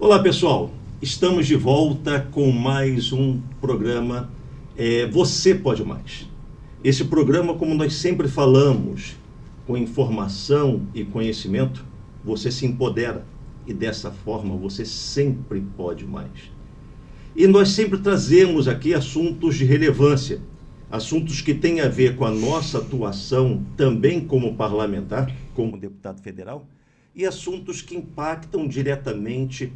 Olá, pessoal. Estamos de volta com mais um programa Você Pode Mais. Esse programa, como nós sempre falamos, com informação e conhecimento, você se empodera e dessa forma você sempre pode mais. E nós sempre trazemos aqui assuntos de relevância, assuntos que têm a ver com a nossa atuação também como parlamentar, como deputado federal, e assuntos que impactam diretamente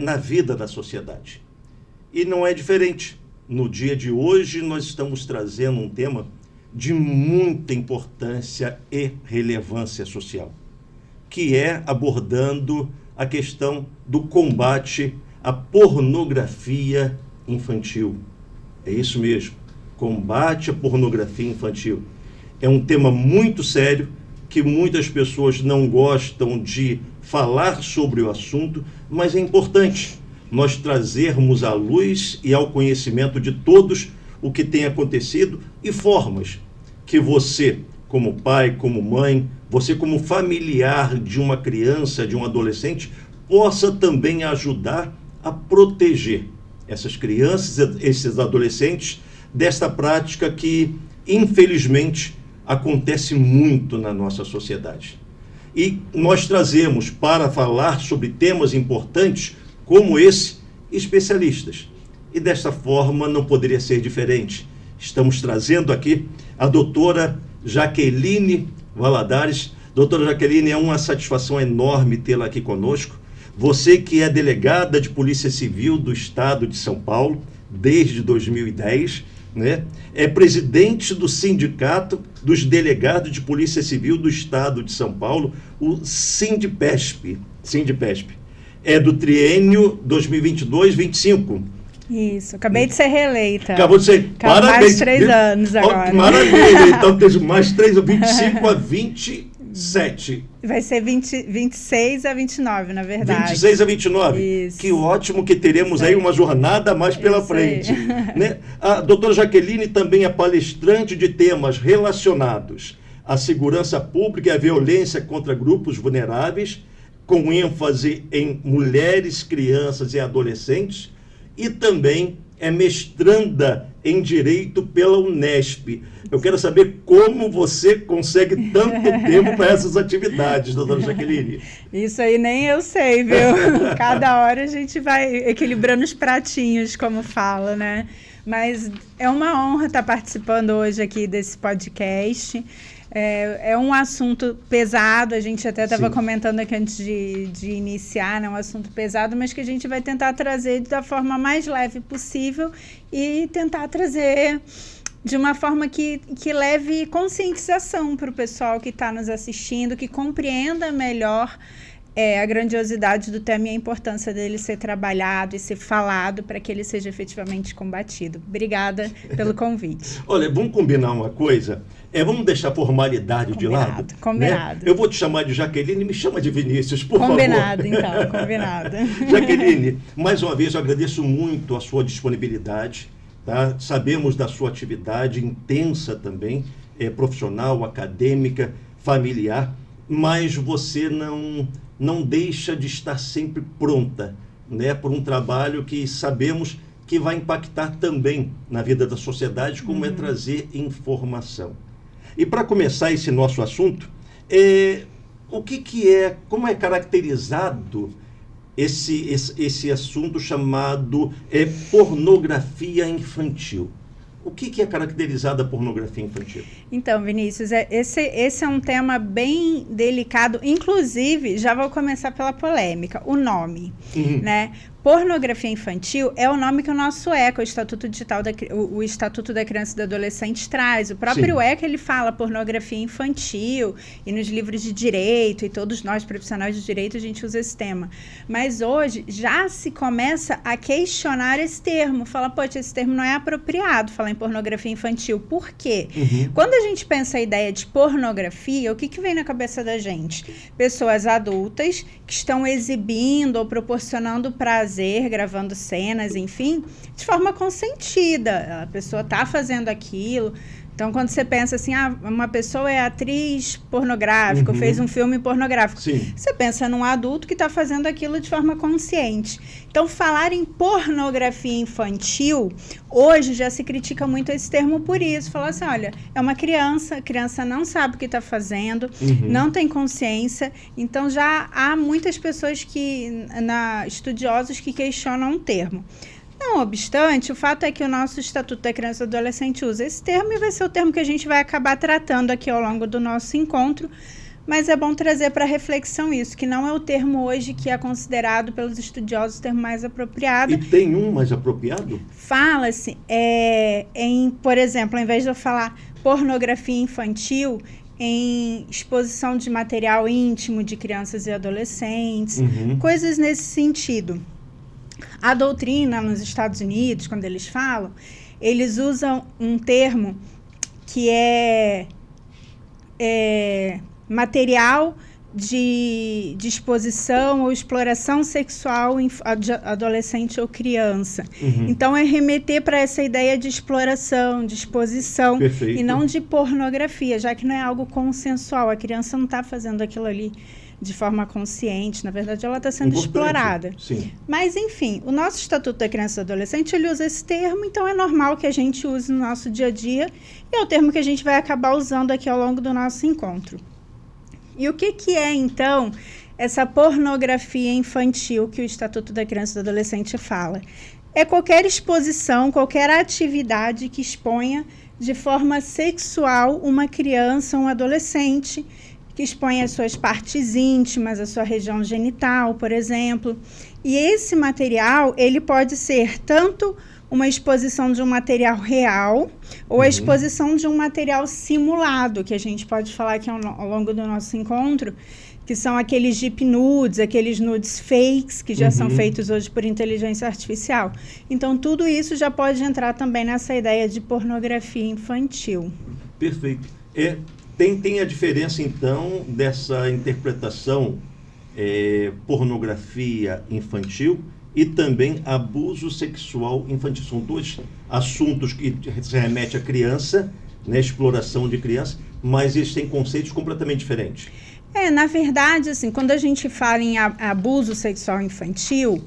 na vida da sociedade. E não é diferente. No dia de hoje, nós estamos trazendo um tema de muita importância e relevância social, que é abordando a questão do combate à pornografia infantil. É isso mesmo, combate à pornografia infantil. É um tema muito sério, que muitas pessoas não gostam de falar sobre o assunto, mas é importante nós trazermos à luz e ao conhecimento de todos o que tem acontecido e formas que você, como pai, como mãe, você como familiar de uma criança, de um adolescente, possa também ajudar a proteger essas crianças, esses adolescentes, desta prática que, infelizmente, acontece muito na nossa sociedade. E nós trazemos para falar sobre temas importantes como esse, especialistas. E desta forma não poderia ser diferente. Estamos trazendo aqui a doutora Jaqueline Valadares. Doutora Jaqueline, é uma satisfação enorme tê-la aqui conosco. Você que é delegada de Polícia Civil do Estado de São Paulo desde 2010, né? É presidente do Sindicato dos Delegados de Polícia Civil do Estado de São Paulo, o Sindipesp. É do triênio 2022-25. Isso, acabei de ser reeleita. Acabou de ser. Parabéns. Mais 3 anos agora. Maravilha, então tem mais 3, 25 a 27. Vai ser 26 a 29, na verdade. 26 a 29. Isso. Que ótimo que teremos aí uma jornada mais pela frente. Né? A doutora Jaqueline também é palestrante de temas relacionados à segurança pública e à violência contra grupos vulneráveis, com ênfase em mulheres, crianças e adolescentes, e também é mestranda em Direito pela Unesp. Eu quero saber como você consegue tanto tempo para essas atividades, doutora Jaqueline. Isso aí nem eu sei, viu? Cada hora a gente vai equilibrando os pratinhos, como fala, né? Mas é uma honra estar participando hoje aqui desse podcast. É um assunto pesado, a gente até estava comentando aqui antes de iniciar, né? Um assunto pesado, mas que a gente vai tentar trazer da forma mais leve possível e tentar trazer de uma forma que leve conscientização para o pessoal que está nos assistindo, que compreenda melhor a grandiosidade do tema e a importância dele ser trabalhado e ser falado para que ele seja efetivamente combatido. Obrigada pelo convite. Olha, vamos combinar uma coisa? Vamos deixar a formalidade de lado? Combinado. Né? Eu vou te chamar de Jaqueline, me chama de Vinícius, por combinado, favor. Então, combinado. Jaqueline, mais uma vez eu agradeço muito a sua disponibilidade. Tá? Sabemos da sua atividade intensa também, profissional, acadêmica, familiar, mas você não deixa de estar sempre pronta, né, por um trabalho que sabemos que vai impactar também na vida da sociedade, como é trazer informação. E para começar esse nosso assunto, como é caracterizado esse assunto chamado pornografia infantil? O que é caracterizada a pornografia infantil? Então, Vinícius, esse é um tema bem delicado. Inclusive, já vou começar pela polêmica. O nome, né? Pornografia infantil é o nome que o nosso ECA, o Estatuto da Criança e do Adolescente, traz. O próprio ECA, ele fala pornografia infantil, e nos livros de direito, e todos nós, profissionais de direito, a gente usa esse tema. Mas hoje, já se começa a questionar esse termo. Fala, poxa, esse termo não é apropriado, falar em pornografia infantil. Por quê? Quando a gente pensa a ideia de pornografia, o que vem na cabeça da gente? Pessoas adultas que estão exibindo ou proporcionando prazer, gravando cenas, enfim, de forma consentida. A pessoa está fazendo aquilo Então, quando você pensa assim, uma pessoa é atriz pornográfica, fez um filme pornográfico, Sim. você pensa num adulto que está fazendo aquilo de forma consciente. Então, falar em pornografia infantil, hoje já se critica muito esse termo por isso. Falar assim, olha, é uma criança, a criança não sabe o que está fazendo, não tem consciência. Então, já há muitas pessoas estudiosos que questionam o termo. Não obstante, o fato é que o nosso Estatuto da Criança e do Adolescente usa esse termo e vai ser o termo que a gente vai acabar tratando aqui ao longo do nosso encontro, mas é bom trazer para reflexão isso, que não é o termo hoje que é considerado pelos estudiosos o termo mais apropriado. E tem um mais apropriado? Fala-se, por exemplo, ao invés de eu falar pornografia infantil, em exposição de material íntimo de crianças e adolescentes, coisas nesse sentido. A doutrina nos Estados Unidos, quando eles falam, eles usam um termo que é material de exposição ou exploração sexual em adolescente ou criança. Então, é remeter para essa ideia de exploração, de exposição, Perfeito. E não de pornografia, já que não é algo consensual. A criança não está fazendo aquilo ali de forma consciente, na verdade ela está sendo explorada. Sim. Mas, enfim, o nosso Estatuto da Criança e do Adolescente, ele usa esse termo, então é normal que a gente use no nosso dia a dia, e é o termo que a gente vai acabar usando aqui ao longo do nosso encontro. E o que é, então, essa pornografia infantil que o Estatuto da Criança e do Adolescente fala? É qualquer exposição, qualquer atividade que exponha de forma sexual uma criança, um adolescente, que expõe as suas partes íntimas, a sua região genital, por exemplo. E esse material, ele pode ser tanto uma exposição de um material real ou a exposição de um material simulado, que a gente pode falar aqui ao longo do nosso encontro, que são aqueles deep nudes, aqueles nudes fakes, que já são feitos hoje por inteligência artificial. Então, tudo isso já pode entrar também nessa ideia de pornografia infantil. Perfeito. Tem a diferença, então, dessa interpretação pornografia infantil e também abuso sexual infantil. São dois assuntos que se remete à criança, né, exploração de criança, mas eles têm conceitos completamente diferentes. Na verdade, assim, quando a gente fala em abuso sexual infantil,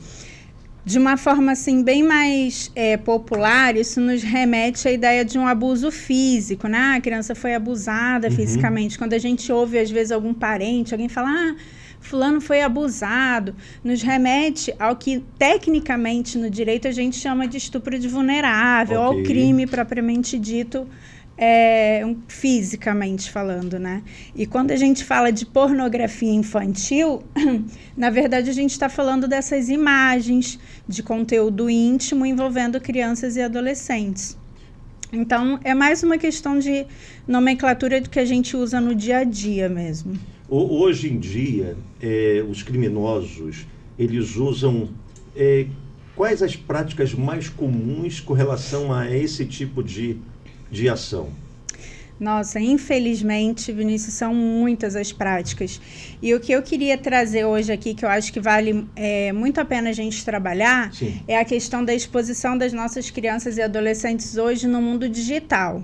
de uma forma assim, bem mais popular, isso nos remete à ideia de um abuso físico, né? A criança foi abusada fisicamente. Quando a gente ouve, às vezes, algum parente, alguém fala, fulano foi abusado, nos remete ao que, tecnicamente, no direito, a gente chama de estupro de vulnerável, ou ao crime propriamente dito, fisicamente falando, né? E quando a gente fala de pornografia infantil, na verdade a gente está falando dessas imagens de conteúdo íntimo envolvendo crianças e adolescentes. Então, é mais uma questão de nomenclatura que a gente usa no dia a dia mesmo. Hoje em dia, os criminosos, eles usam quais as práticas mais comuns com relação a esse tipo de ação? Nossa, infelizmente, Vinícius, são muitas as práticas. E o que eu queria trazer hoje aqui, que eu acho que vale muito a pena a gente trabalhar, é a questão da exposição das nossas crianças e adolescentes hoje no mundo digital.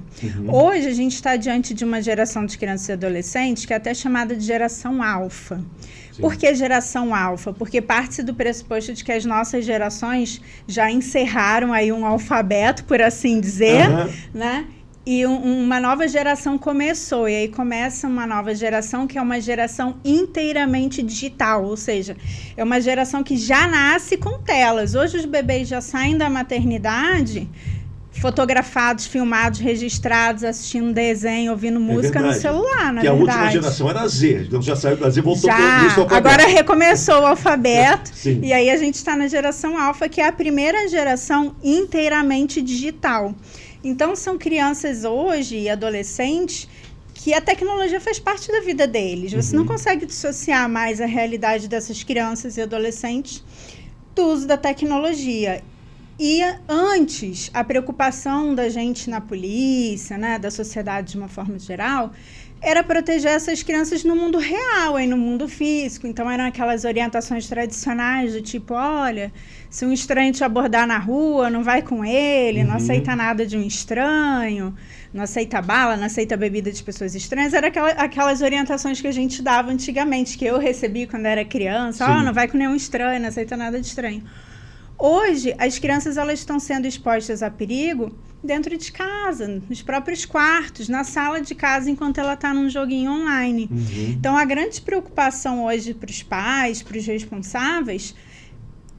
Hoje, a gente está diante de uma geração de crianças e adolescentes que é até chamada de geração alfa. Por que geração alfa? Porque parte do pressuposto de que as nossas gerações já encerraram aí um alfabeto, por assim dizer, né? E uma nova geração começou, e aí começa uma nova geração que é uma geração inteiramente digital, ou seja, é uma geração que já nasce com telas. Hoje os bebês já saem da maternidade fotografados, filmados, registrados, assistindo desenho, ouvindo música no celular, na verdade. Que a última geração era Z, então já saiu da Z, voltou para o alfabeto. Agora recomeçou o alfabeto, e aí a gente está na geração alfa, que é a primeira geração inteiramente digital. Então, são crianças hoje e adolescentes que a tecnologia faz parte da vida deles. Você não consegue dissociar mais a realidade dessas crianças e adolescentes do uso da tecnologia. E antes, a preocupação da gente na polícia, né, da sociedade de uma forma geral, era proteger essas crianças no mundo real e no mundo físico. Então, eram aquelas orientações tradicionais do tipo, olha, se um estranho te abordar na rua, não vai com ele, não aceita nada de um estranho, não aceita bala, não aceita bebida de pessoas estranhas. Era aquelas orientações que a gente dava antigamente, que eu recebi quando era criança. Ó, não vai com nenhum estranho, não aceita nada de estranho. Hoje, as crianças elas estão sendo expostas a perigo dentro de casa, nos próprios quartos, na sala de casa, enquanto ela está num joguinho online. Então, a grande preocupação hoje para os pais, para os responsáveis,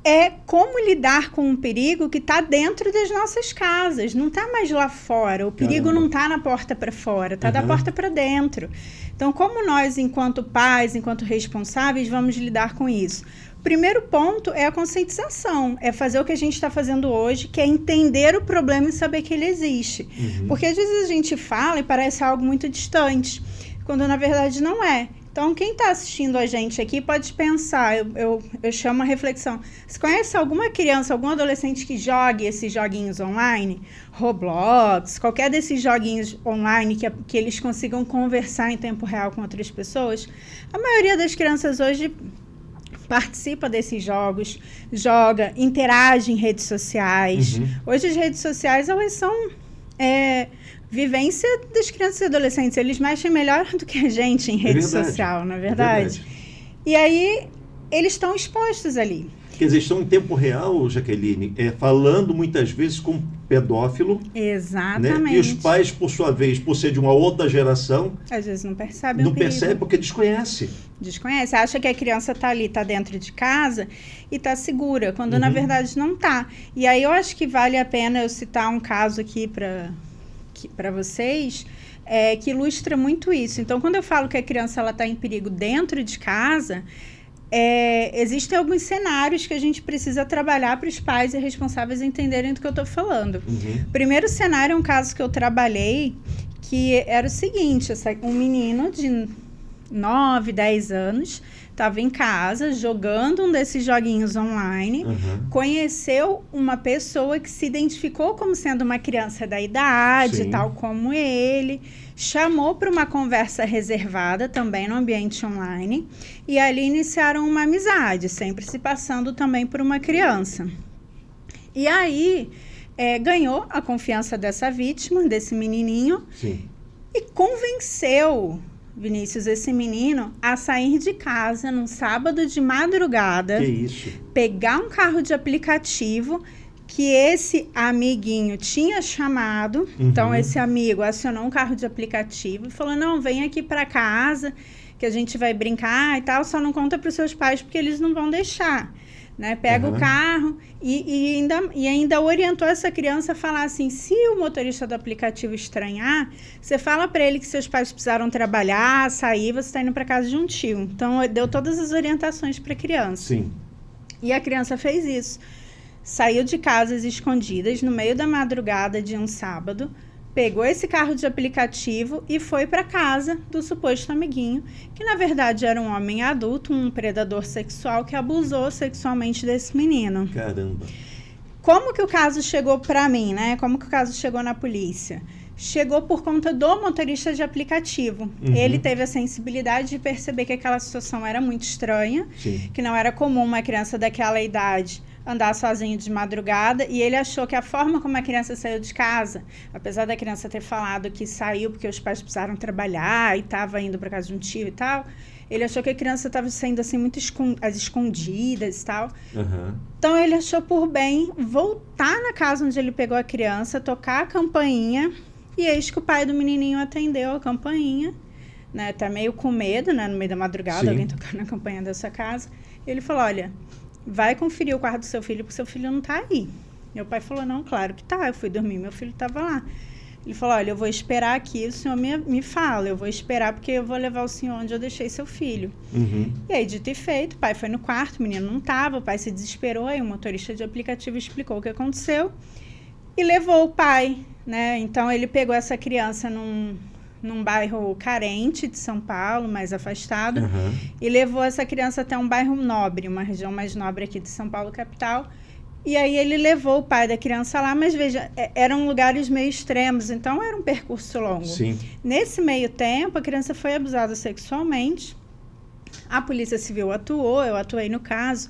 é como lidar com um perigo que está dentro das nossas casas, não está mais lá fora. O perigo não está na porta para fora, está da porta para dentro. Então, como nós, enquanto pais, enquanto responsáveis, vamos lidar com isso? O primeiro ponto é a conscientização, é fazer o que a gente está fazendo hoje, que é entender o problema e saber que ele existe. Porque às vezes a gente fala e parece algo muito distante, quando na verdade não é. Então, quem está assistindo a gente aqui pode pensar, eu chamo a reflexão. Você conhece alguma criança, algum adolescente que jogue esses joguinhos online? Roblox, qualquer desses joguinhos online que eles consigam conversar em tempo real com outras pessoas? A maioria das crianças hoje participa desses jogos, joga, interage em redes sociais. Hoje as redes sociais, elas são vivência das crianças e adolescentes. Eles mexem melhor do que a gente em rede social, não é verdade? E aí, eles estão expostos ali. Quer dizer, estão em tempo real, Jaqueline, falando muitas vezes com pedófilo. Exatamente. Né? E os pais, por sua vez, por ser de uma outra geração, às vezes não percebem. Não percebe porque desconhece. Desconhece. Acha que a criança está ali, está dentro de casa e está segura, quando na verdade não está. E aí eu acho que vale a pena eu citar um caso aqui para vocês, que ilustra muito isso. Então, quando eu falo que a criança está em perigo dentro de casa, existem alguns cenários que a gente precisa trabalhar para os pais e responsáveis entenderem do que eu estou falando. O primeiro cenário é um caso que eu trabalhei, que era o seguinte, um menino de 9, 10 anos, estava em casa jogando um desses joguinhos online, conheceu uma pessoa que se identificou como sendo uma criança da idade, tal como ele, chamou para uma conversa reservada também no ambiente online e ali iniciaram uma amizade, sempre se passando também por uma criança. E aí ganhou a confiança dessa vítima, desse menininho, e convenceu Vinícius, esse menino, a sair de casa num sábado de madrugada, pegar um carro de aplicativo que esse amiguinho tinha chamado. Então, esse amigo acionou um carro de aplicativo e falou, não, vem aqui para casa que a gente vai brincar e tal, só não conta para os seus pais porque eles não vão deixar. Né? Pega o carro e ainda orientou essa criança a falar assim, se o motorista do aplicativo estranhar, você fala para ele que seus pais precisaram trabalhar, sair, você está indo para casa de um tio. Então, deu todas as orientações para a criança. E a criança fez isso. Saiu de casas escondidas no meio da madrugada de um sábado, pegou esse carro de aplicativo e foi para casa do suposto amiguinho, que na verdade era um homem adulto, um predador sexual que abusou sexualmente desse menino. Caramba! Como que o caso chegou para mim, né? Como que o caso chegou na polícia? Chegou por conta do motorista de aplicativo. Ele teve a sensibilidade de perceber que aquela situação era muito estranha, que não era comum uma criança daquela idade andar sozinho de madrugada, e ele achou que a forma como a criança saiu de casa, apesar da criança ter falado que saiu porque os pais precisaram trabalhar e estava indo para casa de um tio e tal, ele achou que a criança estava saindo assim muito às escondidas e tal. Então ele achou por bem voltar na casa onde ele pegou a criança, tocar a campainha, e eis que o pai do menininho atendeu a campainha, né, tá meio com medo, né, no meio da madrugada, alguém tocando na campainha da sua casa, e ele falou, olha, vai conferir o quarto do seu filho, porque seu filho não tá aí. Meu pai falou, não, claro que tá, eu fui dormir, meu filho tava lá. Ele falou, olha, eu vou esperar aqui, o senhor me fala, eu vou esperar porque eu vou levar o senhor onde eu deixei seu filho. E aí, dito e feito, o pai foi no quarto, o menino não tava, o pai se desesperou, aí o motorista de aplicativo explicou o que aconteceu e levou o pai, né? Então, ele pegou essa criança num bairro carente de São Paulo, mais afastado, e levou essa criança até um bairro nobre, uma região mais nobre aqui de São Paulo, capital, E aí ele levou o pai da criança lá, mas veja, eram lugares meio extremos, então era um percurso longo. Sim. Nesse meio tempo, a criança foi abusada sexualmente, a Polícia Civil atuou, eu atuei no caso,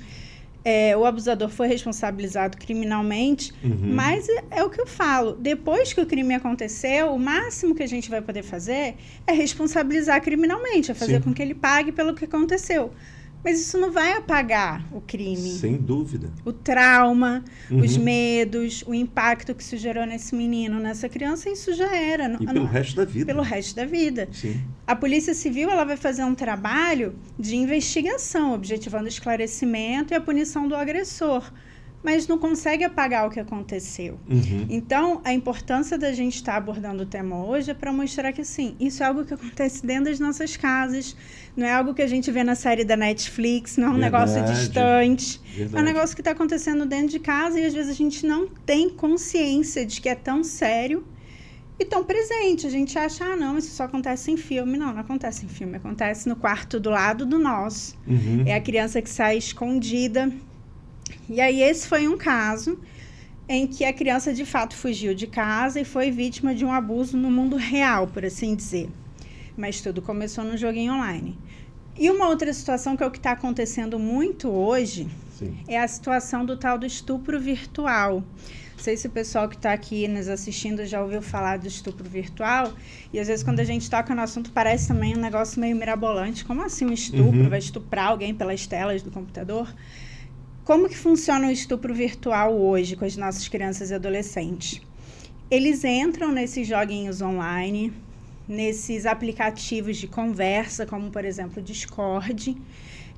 o abusador foi responsabilizado criminalmente, mas é o que eu falo, depois que o crime aconteceu, o máximo que a gente vai poder fazer é responsabilizar criminalmente, é fazer com que ele pague pelo que aconteceu. Mas isso não vai apagar o crime. Sem dúvida. O trauma, os medos, o impacto que isso gerou nesse menino, nessa criança, isso já era. E pelo resto da vida. Pelo resto da vida. Sim. A Polícia Civil ela vai fazer um trabalho de investigação, objetivando o esclarecimento e a punição do agressor, mas não consegue apagar o que aconteceu. Então, a importância da gente estar abordando o tema hoje é para mostrar que, assim, isso é algo que acontece dentro das nossas casas, não é algo que a gente vê na série da Netflix, não é um negócio distante, é um negócio que está acontecendo dentro de casa e, às vezes, a gente não tem consciência de que é tão sério e tão presente. A gente acha, não, isso só acontece em filme. Não acontece em filme, acontece no quarto do lado do nosso. É a criança que sai escondida. E aí esse foi um caso em que a criança de fato fugiu de casa e foi vítima de um abuso no mundo real, por assim dizer. Mas tudo começou no joguinho online. E uma outra situação que é o que está acontecendo muito hoje é a situação do tal do estupro virtual. Não sei se o pessoal que está aqui nos assistindo já ouviu falar do estupro virtual. E às vezes quando a gente toca no assunto parece também um negócio meio mirabolante. Como assim um estupro? Vai estuprar alguém pelas telas do computador? Como que funciona o estupro virtual hoje com as nossas crianças e adolescentes? Eles entram nesses joguinhos online, nesses aplicativos de conversa, como, por exemplo, o Discord,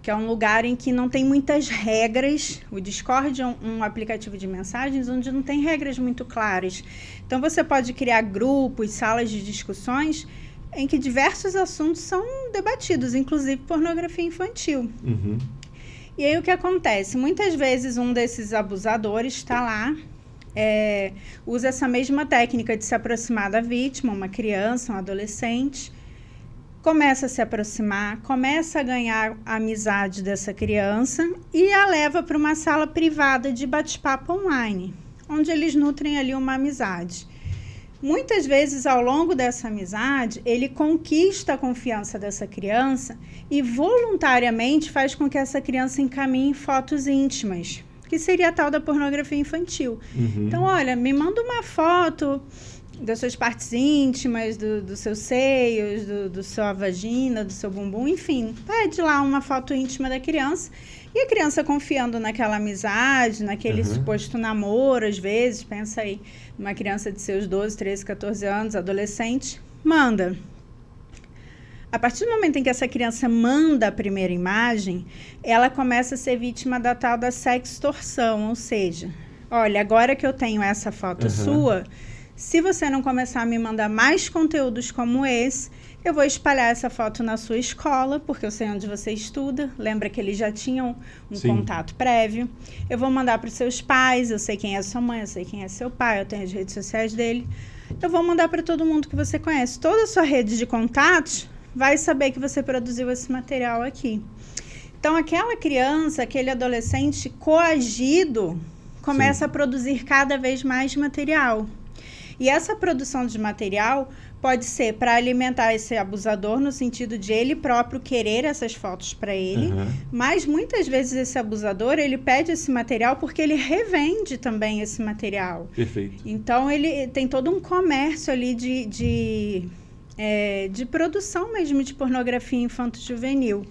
que é um lugar em que não tem muitas regras. O Discord é um aplicativo de mensagens onde não tem regras muito claras. Então, você pode criar grupos, salas de discussões, em que diversos assuntos são debatidos, inclusive pornografia infantil. E aí o que acontece? Muitas vezes um desses abusadores está lá, usa essa mesma técnica de se aproximar da vítima, uma criança, um adolescente, começa a se aproximar, começa a ganhar a amizade dessa criança e a leva para uma sala privada de bate-papo online, onde eles nutrem ali uma amizade. Muitas vezes, ao longo dessa amizade, ele conquista a confiança dessa criança e voluntariamente faz com que essa criança encaminhe fotos íntimas, que seria a tal da pornografia infantil. Então, olha, me manda uma foto das suas partes íntimas, dos seus seios, do sua vagina, do seu bumbum, enfim. Pede lá uma foto íntima da criança. E a criança confiando naquela amizade, naquele suposto namoro, às vezes, pensa aí, uma criança de seus 12, 13, 14 anos, adolescente, manda. A partir do momento em que essa criança manda a primeira imagem, ela começa a ser vítima da tal da sextorção, ou seja, olha, agora que eu tenho essa foto sua, se você não começar a me mandar mais conteúdos como esse, eu vou espalhar essa foto na sua escola, porque eu sei onde você estuda. Lembra que eles já tinham um contato prévio. Eu vou mandar para os seus pais, eu sei quem é sua mãe, eu sei quem é seu pai, eu tenho as redes sociais dele. Eu vou mandar para todo mundo que você conhece. Toda a sua rede de contatos vai saber que você produziu esse material aqui. Então, aquela criança, aquele adolescente coagido, começa a produzir cada vez mais material. E essa produção de material pode ser para alimentar esse abusador, no sentido de ele próprio querer essas fotos para ele, mas muitas vezes esse abusador, ele pede esse material porque ele revende também esse material. Perfeito. Então, ele tem todo um comércio ali de produção mesmo de pornografia infanto-juvenil.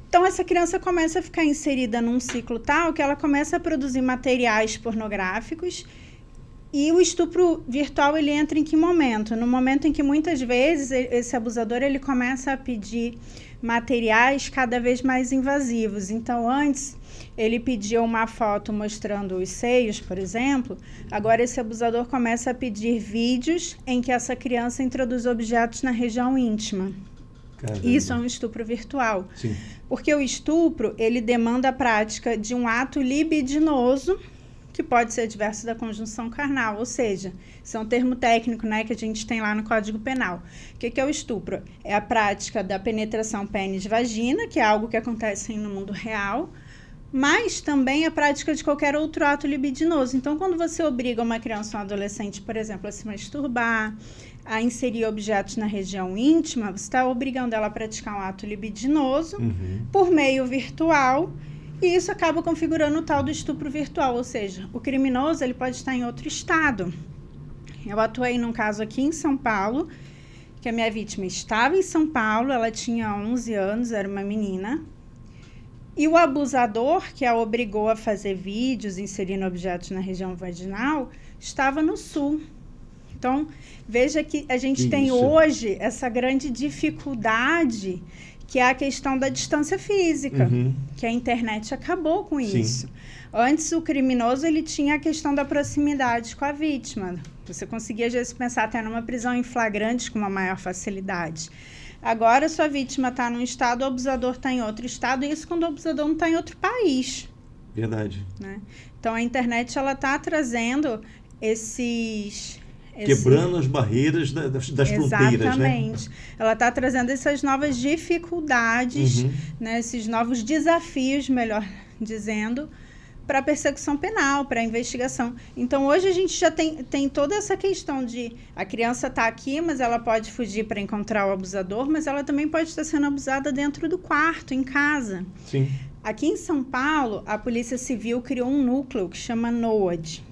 Então, essa criança começa a ficar inserida num ciclo tal que ela começa a produzir materiais pornográficos. E o estupro virtual, ele entra em que momento? No momento em que, muitas vezes, esse abusador ele começa a pedir materiais cada vez mais invasivos. Então, antes, ele pedia uma foto mostrando os seios, por exemplo. Agora, esse abusador começa a pedir vídeos em que essa criança introduz objetos na região íntima. Caramba. Isso é um estupro virtual. Sim. Porque o estupro, ele demanda a prática de um ato libidinoso, que pode ser diverso da conjunção carnal, ou seja, isso é um termo técnico, né, que a gente tem lá no Código Penal. O que é o estupro? É a prática da penetração pênis-vagina, que é algo que acontece no mundo real, mas também a prática de qualquer outro ato libidinoso. Então, quando você obriga uma criança ou um adolescente, por exemplo, a se masturbar, a inserir objetos na região íntima, você está obrigando ela a praticar um ato libidinoso por meio virtual, e isso acaba configurando o tal do estupro virtual, ou seja, o criminoso ele pode estar em outro estado. Eu atuei num caso aqui em São Paulo, que a minha vítima estava em São Paulo, ela tinha 11 anos, era uma menina, e o abusador, que a obrigou a fazer vídeos inserindo objetos na região vaginal, estava no Sul. Então, veja que a gente tem hoje essa grande dificuldade, que é a questão da distância física, que a internet acabou com isso. Antes, o criminoso ele tinha a questão da proximidade com a vítima. Você conseguia, às vezes, pensar até numa prisão em flagrante com uma maior facilidade. Agora, sua vítima está num estado, o abusador está em outro estado, e isso quando o abusador não está em outro país. Verdade. Né? Então, a internet está trazendo quebrando as barreiras das fronteiras, né? Exatamente. Ela está trazendo essas novas dificuldades, né, esses novos desafios, melhor dizendo, para a persecução penal, para a investigação. Então, hoje a gente já tem toda essa questão de a criança está aqui, mas ela pode fugir para encontrar o abusador, mas ela também pode estar sendo abusada dentro do quarto, em casa. Sim. Aqui em São Paulo, a Polícia Civil criou um núcleo que chama NOAD,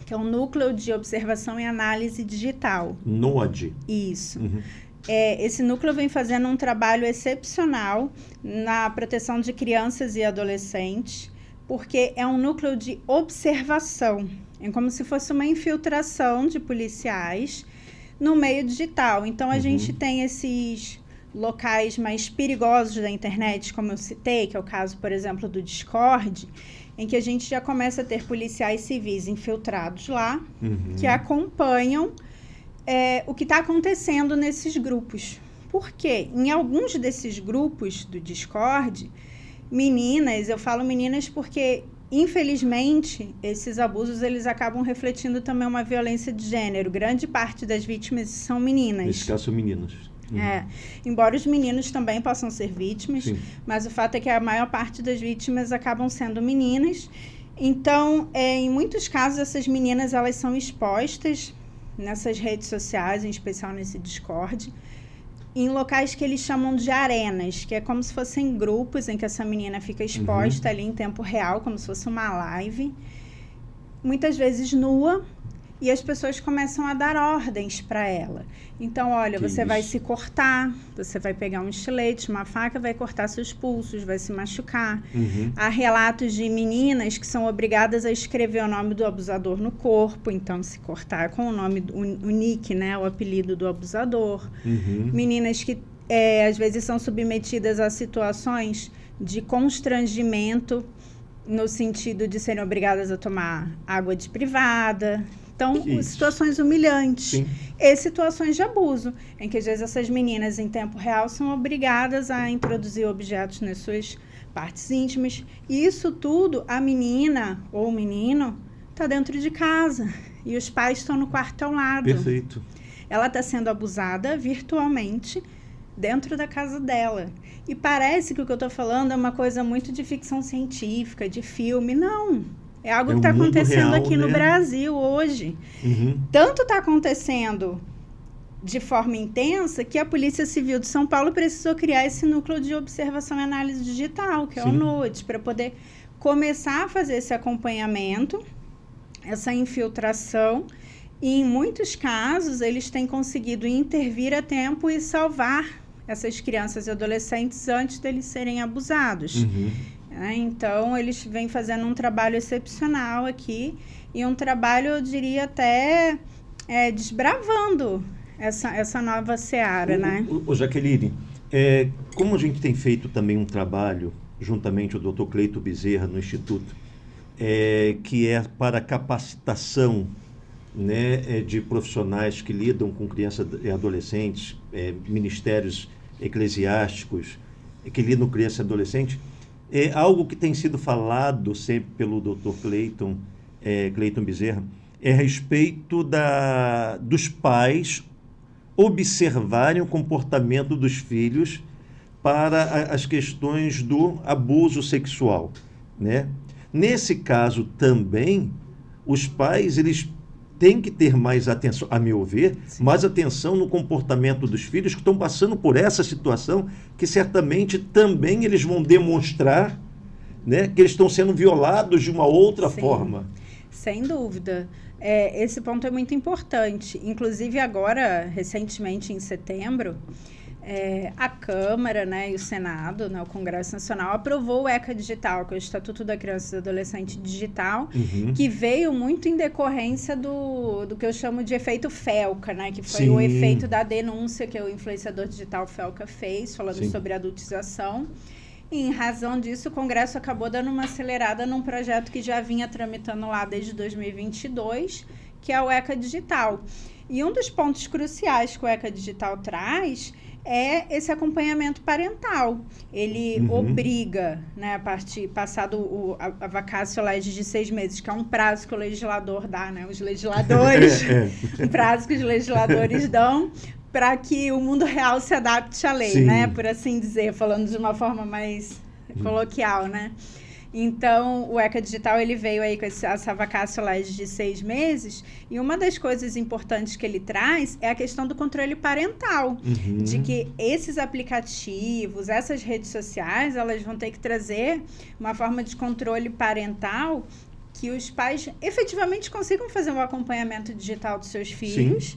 que é um Núcleo de Observação e Análise Digital. NOAD. Isso. Esse núcleo vem fazendo um trabalho excepcional na proteção de crianças e adolescentes, porque é um núcleo de observação. É como se fosse uma infiltração de policiais no meio digital. Então, a gente tem esses locais mais perigosos da internet, como eu citei, que é o caso, por exemplo, do Discord, em que a gente já começa a ter policiais civis infiltrados lá, que acompanham o que está acontecendo nesses grupos. Por quê? Em alguns desses grupos do Discord, meninas, eu falo meninas porque, infelizmente, esses abusos eles acabam refletindo também uma violência de gênero. Grande parte das vítimas são meninas. Nesse caso, são meninas. Embora os meninos também possam ser vítimas, Sim. mas o fato é que a maior parte das vítimas acabam sendo meninas. Então, em muitos casos, essas meninas elas são expostas nessas redes sociais, em especial nesse Discord, em locais que eles chamam de arenas, que é como se fossem grupos em que essa menina fica exposta ali em tempo real, como se fosse uma live, muitas vezes nua, e as pessoas começam a dar ordens para ela. Então, olha, você vai se cortar, você vai pegar um estilete, uma faca, vai cortar seus pulsos, vai se machucar. Há relatos de meninas que são obrigadas a escrever o nome do abusador no corpo, então se cortar com o nome, o nick, né, o apelido do abusador. Meninas que, às vezes, são submetidas a situações de constrangimento, no sentido de serem obrigadas a tomar água de privada. Então, situações humilhantes. Sim. E situações de abuso, em que às vezes essas meninas em tempo real são obrigadas a introduzir objetos nas suas partes íntimas. E isso tudo, a menina ou o menino está dentro de casa e os pais estão no quarto ao lado. Perfeito. Ela está sendo abusada virtualmente dentro da casa dela. E parece que o que eu estou falando é uma coisa muito de ficção científica, de filme. Não. É algo que está acontecendo real, aqui no Brasil hoje. Tanto está acontecendo de forma intensa que a Polícia Civil de São Paulo precisou criar esse núcleo de observação e análise digital, que é o NOAD, para poder começar a fazer esse acompanhamento, essa infiltração. E, em muitos casos, eles têm conseguido intervir a tempo e salvar essas crianças e adolescentes antes deles serem abusados. Então, eles vêm fazendo um trabalho excepcional aqui e um trabalho, eu diria, até desbravando essa nova seara, né? Jaqueline, como a gente tem feito também um trabalho, juntamente o Dr. Cleito Bezerra, no Instituto, que é para capacitação, né, de profissionais que lidam com crianças e adolescentes, ministérios eclesiásticos que lidam com criança e adolescente, algo que tem sido falado sempre pelo Dr. Cleiton Bezerra, a respeito dos pais observarem o comportamento dos filhos para as questões do abuso sexual. né? Nesse caso também, os pais, eles têm que ter mais atenção, a meu ver, Sim. mais atenção no comportamento dos filhos que estão passando por essa situação, que certamente também eles vão demonstrar, né, que eles estão sendo violados de uma outra Sim. forma. Sem dúvida. Esse ponto é muito importante. Inclusive, agora, recentemente, em setembro, a Câmara, né, e o Senado, né, o Congresso Nacional, aprovou o ECA Digital, que é o Estatuto da Criança e do Adolescente Digital, que veio muito em decorrência do que eu chamo de efeito Felca, né, que foi o efeito da denúncia que o influenciador digital Felca fez, falando sobre adultização. E, em razão disso, o Congresso acabou dando uma acelerada num projeto que já vinha tramitando lá desde 2022, que é o ECA Digital. E um dos pontos cruciais que o ECA Digital traz é esse acompanhamento parental. Ele obriga, né, passado a vacatio legis de 6 meses, que é um prazo que o legislador dá, né, os legisladores, um prazo que os legisladores dão, para que o mundo real se adapte à lei, né? Por assim dizer, falando de uma forma mais coloquial, né? Então, o ECA Digital, ele veio aí com essa vacatio legis de 6 meses, e uma das coisas importantes que ele traz é a questão do controle parental, de que esses aplicativos, essas redes sociais, elas vão ter que trazer uma forma de controle parental que os pais efetivamente consigam fazer um acompanhamento digital dos seus filhos.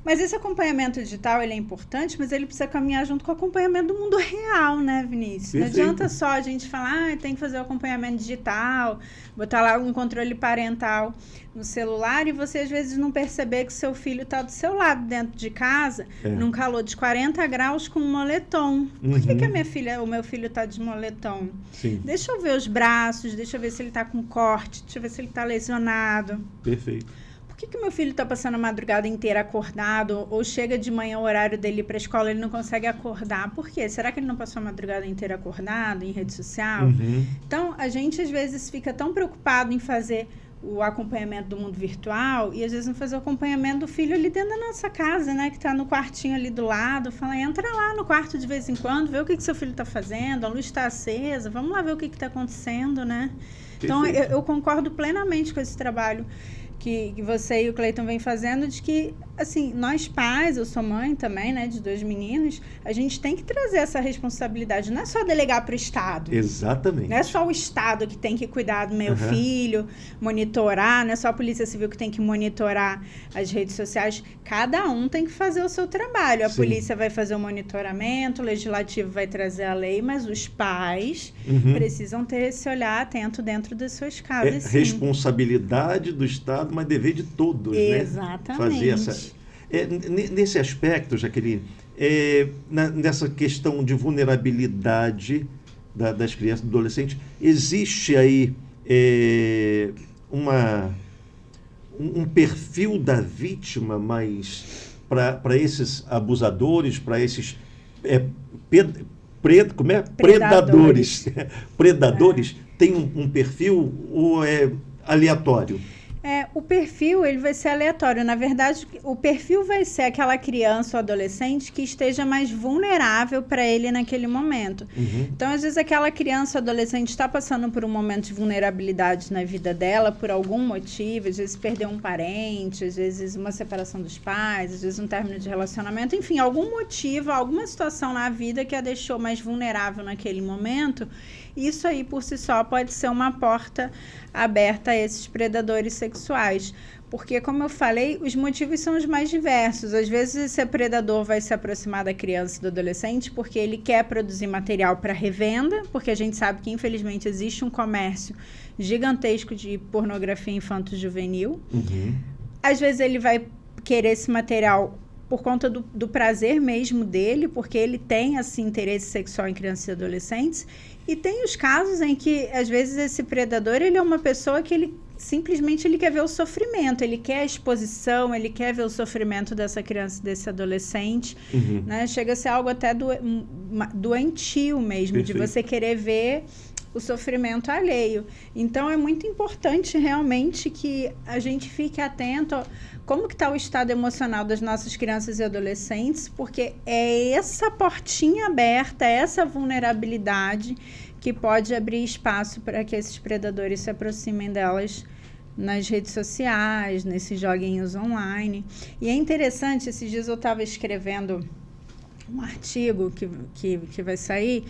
Mas esse acompanhamento digital, ele é importante, mas ele precisa caminhar junto com o acompanhamento do mundo real, né, Vinícius? Perfeito. Não adianta só a gente falar, tem que fazer o acompanhamento digital, botar lá um controle parental no celular e você, às vezes, não perceber que o seu filho está do seu lado, dentro de casa, num calor de 40 graus com um moletom. Por que o meu filho está de moletom? Deixa eu ver os braços, deixa eu ver se ele está com corte, deixa eu ver se ele está lesionado. Perfeito. Por que meu filho está passando a madrugada inteira acordado ou chega de manhã o horário dele ir para a escola e ele não consegue acordar? Por quê? Será que ele não passou a madrugada inteira acordado em rede social? Então, a gente às vezes fica tão preocupado em fazer o acompanhamento do mundo virtual e às vezes não fazer o acompanhamento do filho ali dentro da nossa casa, né? Que está no quartinho ali do lado. Fala, entra lá no quarto de vez em quando, vê o que seu filho está fazendo, a luz está acesa, vamos lá ver o que está acontecendo, né? Então, eu concordo plenamente com esse trabalho que você e o Cleiton vem fazendo, de que, assim, nós pais, eu sou mãe também, né, de 2 meninos, a gente tem que trazer essa responsabilidade, não é só delegar para o Estado. Exatamente. Não é só o Estado que tem que cuidar do meu filho, monitorar, não é só a Polícia Civil que tem que monitorar as redes sociais, cada um tem que fazer o seu trabalho. A polícia vai fazer o monitoramento, o legislativo vai trazer a lei, mas os pais precisam ter esse olhar atento dentro das suas casas. Responsabilidade do Estado, mas dever de todos, exatamente, né? Fazer essa... nesse aspecto, Jaqueline, nessa questão de vulnerabilidade das crianças e do adolescente, existe aí um perfil da vítima mais para esses abusadores, para esses predadores. Predadores tem um perfil ou é aleatório? O perfil, ele vai ser aleatório. Na verdade, o perfil vai ser aquela criança ou adolescente que esteja mais vulnerável para ele naquele momento. Então, às vezes, aquela criança ou adolescente está passando por um momento de vulnerabilidade na vida dela, por algum motivo, às vezes perdeu um parente, às vezes uma separação dos pais, às vezes um término de relacionamento, enfim, algum motivo, alguma situação na vida que a deixou mais vulnerável naquele momento. Isso aí, por si só, pode ser uma porta aberta a esses predadores sexuais. Porque, como eu falei, os motivos são os mais diversos. Às vezes, esse predador vai se aproximar da criança e do adolescente porque ele quer produzir material para revenda, porque a gente sabe que, infelizmente, existe um comércio gigantesco de pornografia infanto-juvenil. Às vezes, ele vai querer esse material por conta do prazer mesmo dele, porque ele tem, assim, interesse sexual em crianças e adolescentes. E tem os casos em que, às vezes, esse predador, ele é uma pessoa que ele simplesmente ele quer ver o sofrimento, ele quer a exposição, ele quer ver o sofrimento dessa criança, desse adolescente, né? Chega a ser algo até doentio mesmo, de você querer ver o sofrimento alheio. Então, é muito importante realmente que a gente fique atento a como que está o estado emocional das nossas crianças e adolescentes, porque é essa portinha aberta, essa vulnerabilidade que pode abrir espaço para que esses predadores se aproximem delas nas redes sociais, nesses joguinhos online. E é interessante, esses dias eu estava escrevendo um artigo que vai sair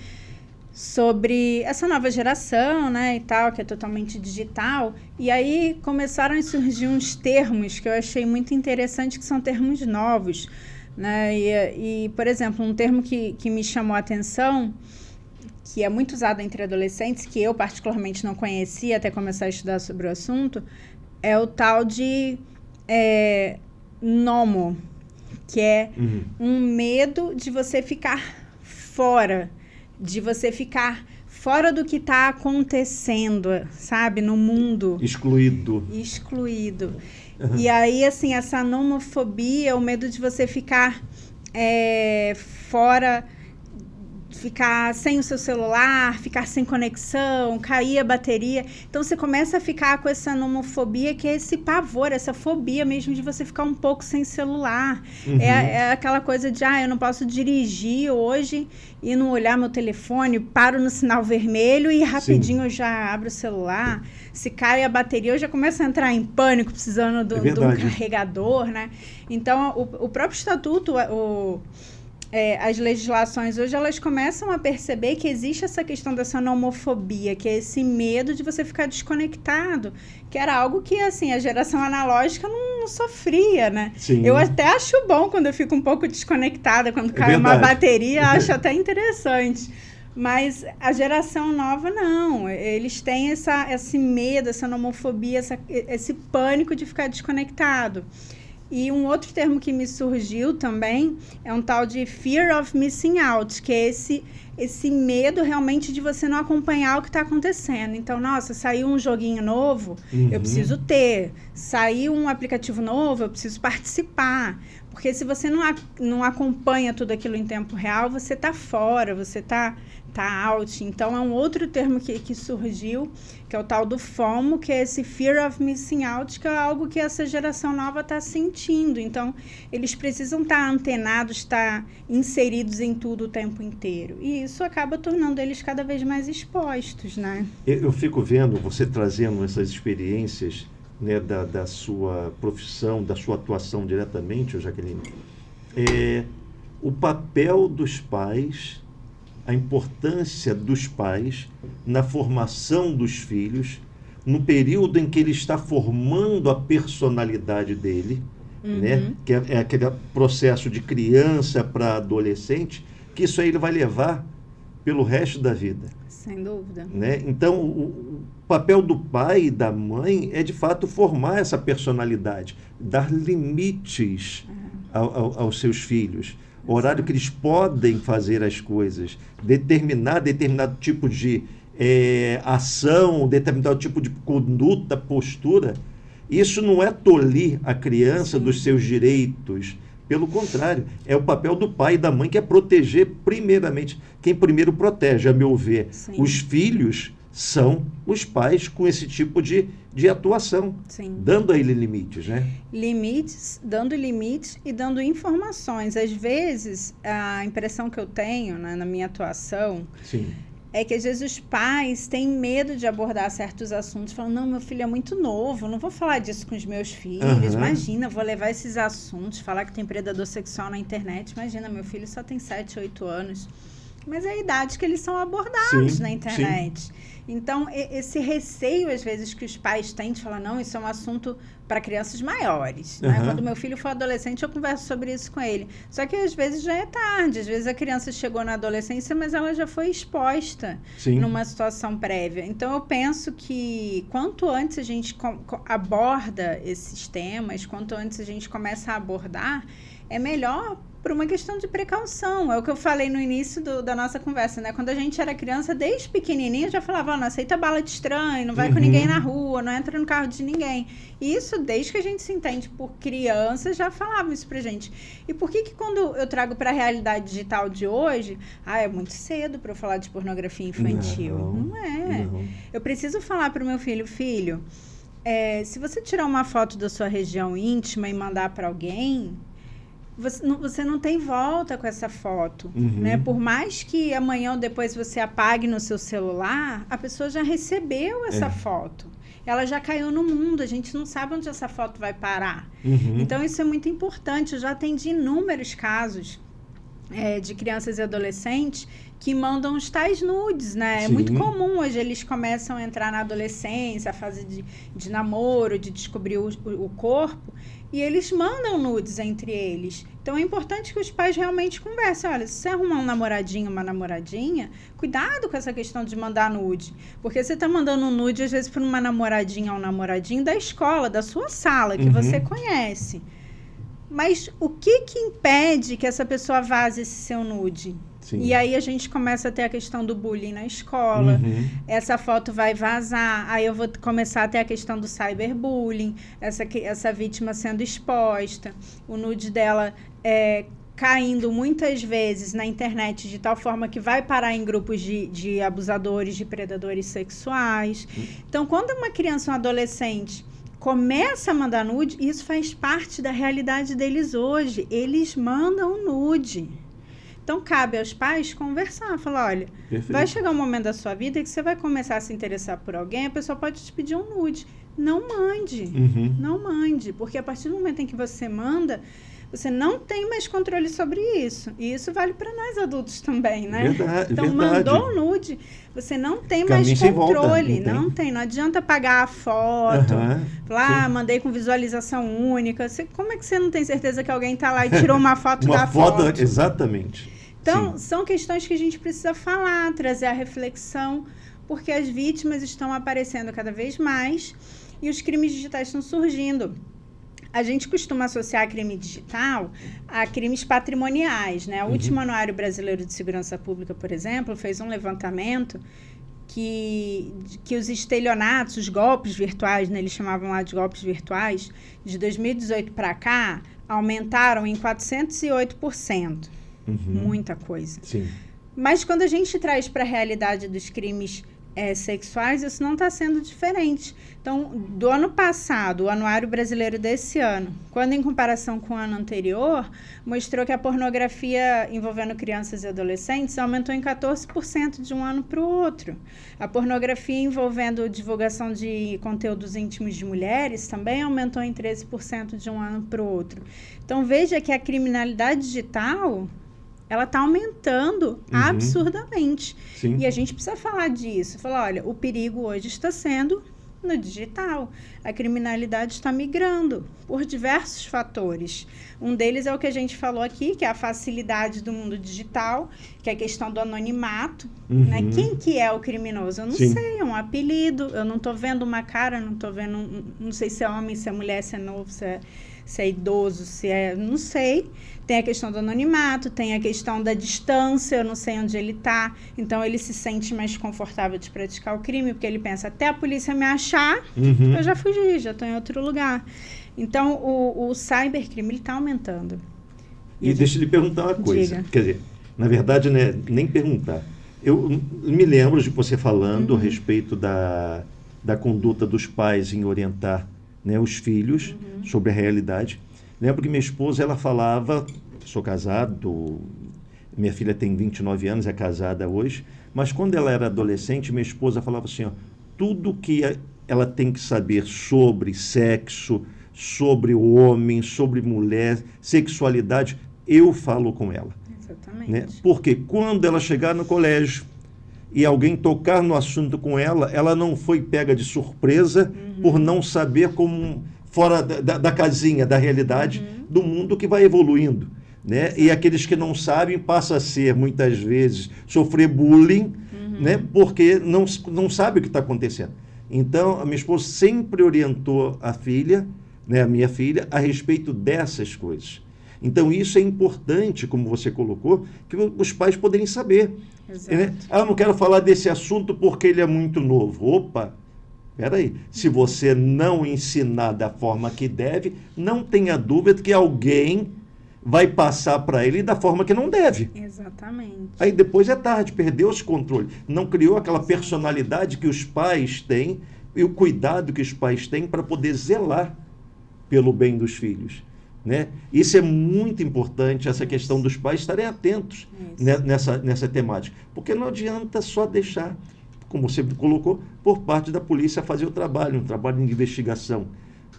sobre essa nova geração, né, e tal, que é totalmente digital, e aí começaram a surgir uns termos que eu achei muito interessante, que são termos novos, né, e por exemplo, um termo que me chamou a atenção, que é muito usado entre adolescentes, que eu particularmente não conhecia até começar a estudar sobre o assunto, é o tal de NOMO, que é um medo de você ficar fora, de você ficar fora do que está acontecendo, sabe, no mundo. Excluído. Uhum. E aí, assim, essa nomofobia, o medo de você ficar fora, ficar sem o seu celular, ficar sem conexão, cair a bateria. Então, você começa a ficar com essa nomofobia, que é esse pavor, essa fobia mesmo de você ficar um pouco sem celular. Uhum. É aquela coisa de, eu não posso dirigir hoje e não olhar meu telefone, paro no sinal vermelho e rapidinho eu já abro o celular. Se cai a bateria, eu já começo a entrar em pânico, precisando de um carregador, né? Então, o próprio estatuto, as legislações hoje, elas começam a perceber que existe essa questão dessa nomofobia, que é esse medo de você ficar desconectado, que era algo que, assim, a geração analógica não sofria, né? Sim. Eu até acho bom quando eu fico um pouco desconectada, quando cai uma bateria, acho até interessante. Mas a geração nova, não. Eles têm esse medo, essa nomofobia, esse pânico de ficar desconectado. E um outro termo que me surgiu também é um tal de fear of missing out, que é esse medo realmente de você não acompanhar o que está acontecendo. Então, nossa, saiu um joguinho novo, eu preciso ter. Saiu um aplicativo novo, eu preciso participar. Porque se você não acompanha tudo aquilo em tempo real, você está fora, você está out. Então, é um outro termo que surgiu, que é o tal do FOMO, que é esse fear of missing out, que é algo que essa geração nova está sentindo. Então, eles precisam estar antenados, estar inseridos em tudo o tempo inteiro. E isso acaba tornando eles cada vez mais expostos, né? Eu fico vendo você trazendo essas experiências, né, da sua profissão, da sua atuação diretamente, Jaqueline, o papel dos pais, a importância dos pais na formação dos filhos, no período em que ele está formando a personalidade dele, né, que é aquele processo de criança para adolescente, que isso aí ele vai levar pelo resto da vida. Sem dúvida. Né? Então, o papel do pai e da mãe é, de fato, formar essa personalidade, dar limites aos seus filhos, o horário que eles podem fazer as coisas, determinar determinado tipo de ação, determinado tipo de conduta, postura. Isso não é tolir a criança dos seus direitos. Pelo contrário, é o papel do pai e da mãe, que é proteger primeiramente. Quem primeiro protege, a meu ver, os filhos são os pais com esse tipo de atuação, dando a ele limites, né? Limites, dando limites e dando informações. Às vezes, a impressão que eu tenho, né, na minha atuação é que às vezes os pais têm medo de abordar certos assuntos, falam, não, meu filho é muito novo, não vou falar disso com os meus filhos, imagina, vou levar esses assuntos, falar que tem predador sexual na internet, imagina, meu filho só tem 7, 8 anos. Mas é a idade que eles são abordados na internet. Então, esse receio, às vezes, que os pais têm de falar, não, isso é um assunto para crianças maiores. Né? Quando meu filho for adolescente, eu converso sobre isso com ele. Só que, às vezes, já é tarde. Às vezes, a criança chegou na adolescência, mas ela já foi exposta numa situação prévia. Então, eu penso que, quanto antes a gente aborda esses temas, quanto antes a gente começa a abordar, é melhor por uma questão de precaução. É o que eu falei no início da nossa conversa, né? Quando a gente era criança, desde pequenininha, já falava, não aceita bala de estranho, não vai com ninguém na rua, não entra no carro de ninguém. E isso, desde que a gente se entende por criança, já falavam isso pra gente. E por que quando eu trago pra realidade digital de hoje, é muito cedo pra eu falar de pornografia infantil? Não é. Não. Eu preciso falar pro meu filho, se você tirar uma foto da sua região íntima e mandar pra alguém... Você não tem volta com essa foto, né? Por mais que amanhã ou depois você apague no seu celular, a pessoa já recebeu essa foto. Ela já caiu no mundo, a gente não sabe onde essa foto vai parar. Então, isso é muito importante. Eu já atendi inúmeros casos de crianças e adolescentes que mandam os tais nudes, né? Sim. É muito comum hoje, eles começam a entrar na adolescência, a fase de namoro, de descobrir o corpo, e eles mandam nudes entre eles. Então, é importante que os pais realmente conversem. Olha, se você arrumar um namoradinho, uma namoradinha, cuidado com essa questão de mandar nude. Porque você está mandando um nude, às vezes, para uma namoradinha ou um namoradinho da escola, da sua sala, que você conhece. Mas o que impede que essa pessoa vaze esse seu nude? Sim. E aí a gente começa a ter a questão do bullying na escola, essa foto vai vazar, aí eu vou começar a ter a questão do cyberbullying, essa vítima sendo exposta, o nude dela caindo muitas vezes na internet de tal forma que vai parar em grupos de abusadores, de predadores sexuais. Então, quando uma criança ou um adolescente começa a mandar nude, isso faz parte da realidade deles hoje, eles mandam nude. Então, cabe aos pais conversar, falar, olha, vai chegar um momento da sua vida que você vai começar a se interessar por alguém, a pessoa pode te pedir um nude. Não mande, não mande, porque a partir do momento em que você manda, você não tem mais controle sobre isso. E isso vale para nós adultos também, né? Então, mandou o nude, você não tem mais controle. Não adianta pagar a foto. Falar, mandei com visualização única. Como é que você não tem certeza que alguém está lá e tirou uma foto da foto? Exatamente. Então, são questões que a gente precisa falar, trazer a reflexão, porque as vítimas estão aparecendo cada vez mais e os crimes digitais estão surgindo. A gente costuma associar crime digital a crimes patrimoniais, né? O último Anuário Brasileiro de Segurança Pública, por exemplo, fez um levantamento que os estelionatos, os golpes virtuais, né? Eles chamavam lá de golpes virtuais, de 2018 para cá, aumentaram em 408%. Muita coisa. Sim. Mas quando a gente traz para a realidade dos crimes sexuais, isso não está sendo diferente. Então, do ano passado, o Anuário Brasileiro desse ano, quando em comparação com o ano anterior, mostrou que a pornografia envolvendo crianças e adolescentes aumentou em 14% de um ano para o outro. A pornografia envolvendo divulgação de conteúdos íntimos de mulheres também aumentou em 13% de um ano para o outro. Então, veja que a criminalidade digital... ela está aumentando absurdamente. Sim. E a gente precisa falar disso. Falar, olha, o perigo hoje está sendo no digital. A criminalidade está migrando por diversos fatores. Um deles é o que a gente falou aqui, que é a facilidade do mundo digital, que é a questão do anonimato. Né? Quem que é o criminoso? Eu não sei, é um apelido. Eu não estou vendo uma cara, não sei se é homem, se é mulher, se é novo, se é idoso, não sei. Tem a questão do anonimato, tem a questão da distância, eu não sei onde ele está. Então, ele se sente mais confortável de praticar o crime, porque ele pensa, até a polícia me achar, eu já fugi, já estou em outro lugar. Então, o cybercrime está aumentando. E deixa eu lhe perguntar uma coisa. Diga. Quer dizer, na verdade, né, nem perguntar. Eu me lembro de você falando a respeito da conduta dos pais em orientar, né, os filhos sobre a realidade. Lembro que minha esposa, ela falava, sou casado, minha filha tem 29 anos, é casada hoje, mas quando ela era adolescente, minha esposa falava assim, ó, tudo que ela tem que saber sobre sexo, sobre o homem, sobre mulher, sexualidade, eu falo com ela. Exatamente. Né? Porque quando ela chegar no colégio e alguém tocar no assunto com ela, ela não foi pega de surpresa por não saber como... fora da casinha, da realidade, do mundo que vai evoluindo. Né? E aqueles que não sabem passam a ser, muitas vezes, sofrer bullying, né? Porque não sabe o que está acontecendo. Então, a minha esposa sempre orientou a filha, né, a minha filha, a respeito dessas coisas. Então, isso é importante, como você colocou, que os pais poderem saber. Né? Eu não quero falar desse assunto porque ele é muito novo. Opa, peraí. Se você não ensinar da forma que deve, não tenha dúvida que alguém vai passar para ele da forma que não deve. Exatamente. Aí depois é tarde, perdeu esse controle. Não criou aquela personalidade que os pais têm e o cuidado que os pais têm para poder zelar pelo bem dos filhos. Né? Isso é muito importante, essa questão dos pais estarem atentos nessa temática. Porque não adianta só deixar, como você colocou, por parte da polícia fazer o trabalho, um trabalho de investigação.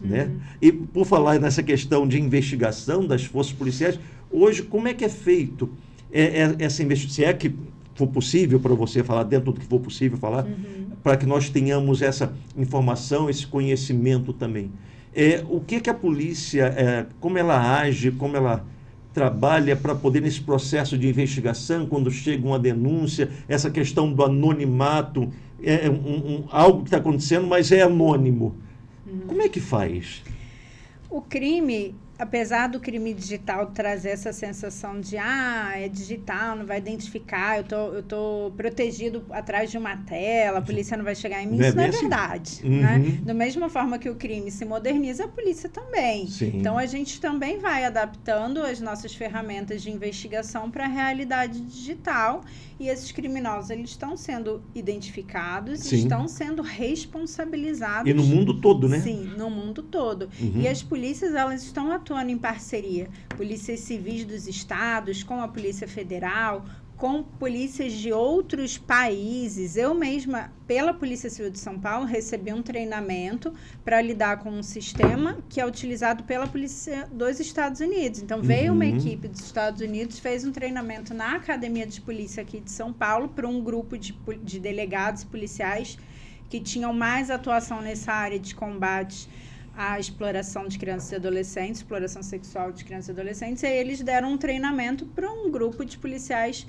Né? E por falar nessa questão de investigação das forças policiais, hoje como é que é feito essa investigação? Se é que for possível para você falar, dentro do que for possível falar, para que nós tenhamos essa informação, esse conhecimento também. O que a polícia, como ela age, como ela trabalha para poder, nesse processo de investigação, quando chega uma denúncia, essa questão do anonimato, algo que está acontecendo, mas é anônimo. Como é que faz? O crime, apesar do crime digital trazer essa sensação de é digital, não vai identificar, eu tô protegido atrás de uma tela, a polícia não vai chegar em mim, isso não é verdade. Né? Da mesma forma que o crime se moderniza, a polícia também. Sim. Então, a gente também vai adaptando as nossas ferramentas de investigação para a realidade digital, e esses criminosos, eles estão sendo identificados, Sim. estão sendo responsabilizados. E no mundo todo, né? Sim, no mundo todo. E as polícias, elas estão atuando em parceria. Polícias civis dos estados, com a Polícia Federal, com polícias de outros países. Eu mesma, pela Polícia Civil de São Paulo, recebi um treinamento para lidar com um sistema que é utilizado pela Polícia dos Estados Unidos. Então, veio uma equipe dos Estados Unidos, fez um treinamento na Academia de Polícia aqui de São Paulo para um grupo de delegados policiais que tinham mais atuação nessa área de combate à exploração de crianças e adolescentes, exploração sexual de crianças e adolescentes, e aí eles deram um treinamento para um grupo de policiais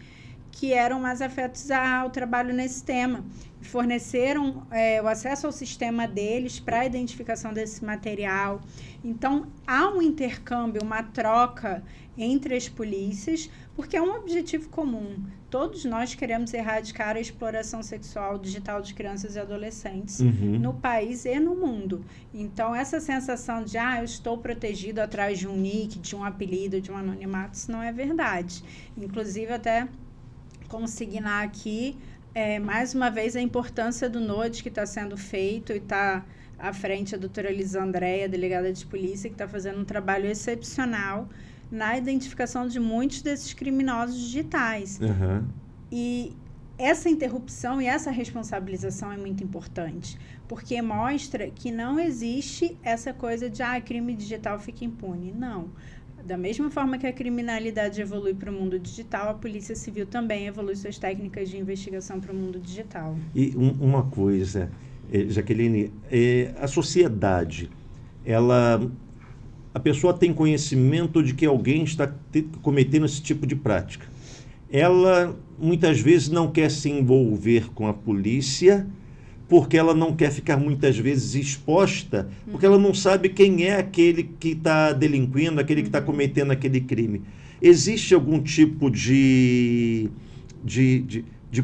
que eram mais afetos ao trabalho nesse tema. Forneceram o acesso ao sistema deles para a identificação desse material. Então, há um intercâmbio, uma troca entre as polícias, porque é um objetivo comum. Todos nós queremos erradicar a exploração sexual digital de crianças e adolescentes no país e no mundo. Então, essa sensação de, eu estou protegido atrás de um nick, de um apelido, de um anonimato, isso não é verdade. Inclusive, até consignar aqui, mais uma vez, a importância do NODE que está sendo feito e está à frente a doutora Lisandréia, delegada de polícia, que está fazendo um trabalho excepcional na identificação de muitos desses criminosos digitais. E essa interrupção e essa responsabilização é muito importante, porque mostra que não existe essa coisa de crime digital fica impune. Não. Da mesma forma que a criminalidade evolui para o mundo digital, a Polícia Civil também evolui suas técnicas de investigação para o mundo digital. E uma coisa, Jaqueline, a sociedade, a pessoa tem conhecimento de que alguém está cometendo esse tipo de prática. Ela, muitas vezes, não quer se envolver com a polícia, porque ela não quer ficar muitas vezes exposta, porque ela não sabe quem é aquele que está delinquindo, aquele que está cometendo aquele crime. Existe algum tipo de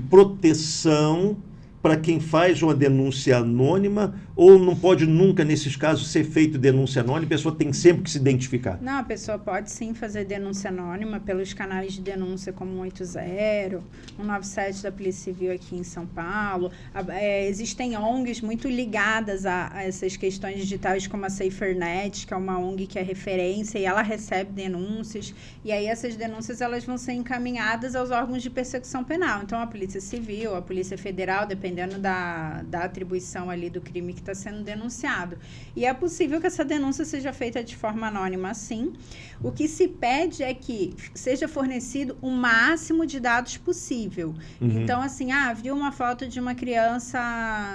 proteção para quem faz uma denúncia anônima, ou não pode nunca, nesses casos, ser feito denúncia anônima, a pessoa tem sempre que se identificar? Não, a pessoa pode sim fazer denúncia anônima pelos canais de denúncia como 180, 197 da Polícia Civil aqui em São Paulo. Existem ONGs muito ligadas a essas questões digitais, como a SaferNet, que é uma ONG que é referência, e ela recebe denúncias, e aí essas denúncias elas vão ser encaminhadas aos órgãos de persecução penal. Então, a Polícia Civil, a Polícia Federal, dependendo da atribuição ali do crime que está sendo denunciado. E é possível que essa denúncia seja feita de forma anônima, sim. O que se pede é que seja fornecido o máximo de dados possível. Então, assim, viu uma foto de uma criança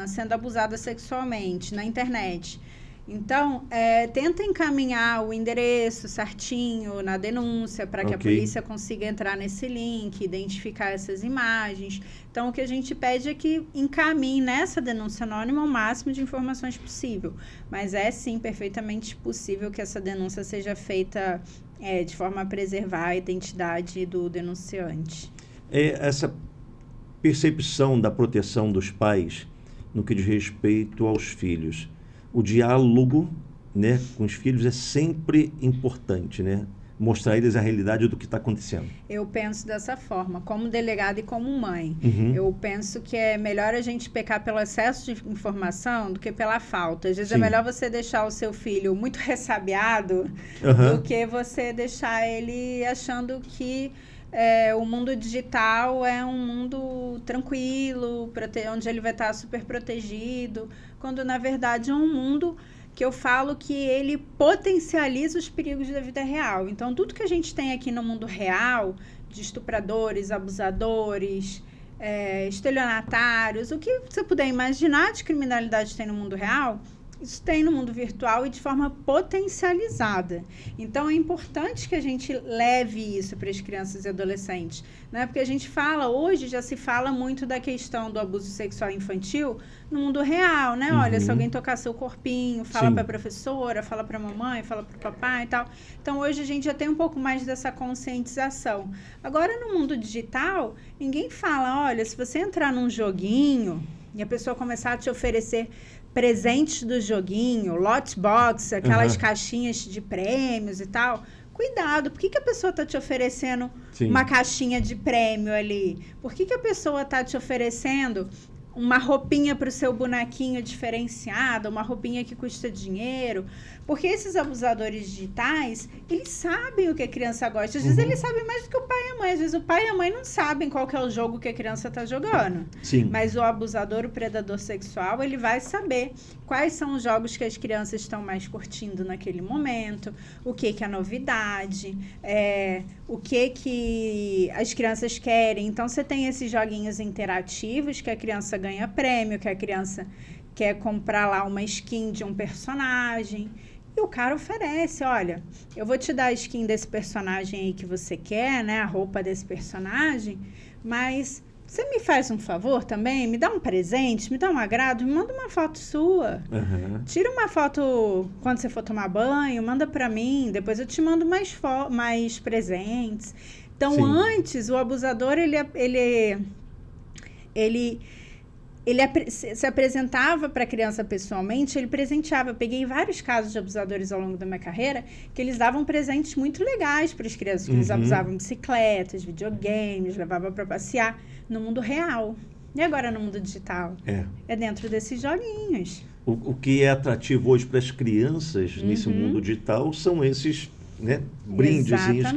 sendo abusada sexualmente na internet. Então, tenta encaminhar o endereço certinho na denúncia para que a polícia consiga entrar nesse link, identificar essas imagens. Então, o que a gente pede é que encaminhe nessa denúncia anônima o máximo de informações possível. Mas é, sim, perfeitamente possível que essa denúncia seja feita de forma a preservar a identidade do denunciante. Essa percepção da proteção dos pais no que diz respeito aos filhos. O diálogo, né, com os filhos é sempre importante, né? Mostrar a eles a realidade do que está acontecendo. Eu penso dessa forma, como delegada e como mãe. Eu penso que é melhor a gente pecar pelo excesso de informação do que pela falta. Às vezes Sim. é melhor você deixar o seu filho muito ressabiado do que você deixar ele achando que o mundo digital é um mundo tranquilo, onde ele vai estar super protegido, quando na verdade é um mundo que eu falo que ele potencializa os perigos da vida real. Então, tudo que a gente tem aqui no mundo real, de estupradores, abusadores, estelionatários, o que você puder imaginar de criminalidade tem no mundo real, isso tem no mundo virtual e de forma potencializada. Então, é importante que a gente leve isso para as crianças e adolescentes, né? Porque a gente hoje já se fala muito da questão do abuso sexual infantil no mundo real, né? Olha, se alguém tocar seu corpinho, fala para a professora, fala para a mamãe, fala para o papai e tal. Então, hoje a gente já tem um pouco mais dessa conscientização. Agora, no mundo digital, ninguém fala, olha, se você entrar num joguinho e a pessoa começar a te oferecer presentes do joguinho, lot box, aquelas caixinhas de prêmios e tal. Cuidado, por que a pessoa está te oferecendo uma caixinha de prêmio ali? Por que a pessoa está te oferecendo uma roupinha para o seu bonequinho diferenciada, uma roupinha que custa dinheiro? Porque esses abusadores digitais, eles sabem o que a criança gosta. Às vezes eles sabem mais do que o pai e a mãe. Às vezes o pai e a mãe não sabem qual que é o jogo que a criança está jogando. Sim. Mas o abusador, o predador sexual, ele vai saber quais são os jogos que as crianças estão mais curtindo naquele momento, o que é novidade, o que as crianças querem. Então, você tem esses joguinhos interativos que a criança ganha prêmio, que a criança quer comprar lá uma skin de um personagem. E o cara oferece, olha, eu vou te dar a skin desse personagem aí que você quer, né? A roupa desse personagem, mas você me faz um favor também? Me dá um presente, me dá um agrado, me manda uma foto sua. Tira uma foto quando você for tomar banho, manda pra mim, depois eu te mando mais presentes. Então, antes, o abusador, ele se apresentava para a criança pessoalmente, ele presenteava. Eu peguei vários casos de abusadores ao longo da minha carreira que eles davam presentes muito legais para as crianças, que eles abusavam bicicletas, videogames, levavam para passear no mundo real. E agora no mundo digital? É dentro desses joguinhos. O que é atrativo hoje para as crianças nesse mundo digital são esses, né, brindezinhos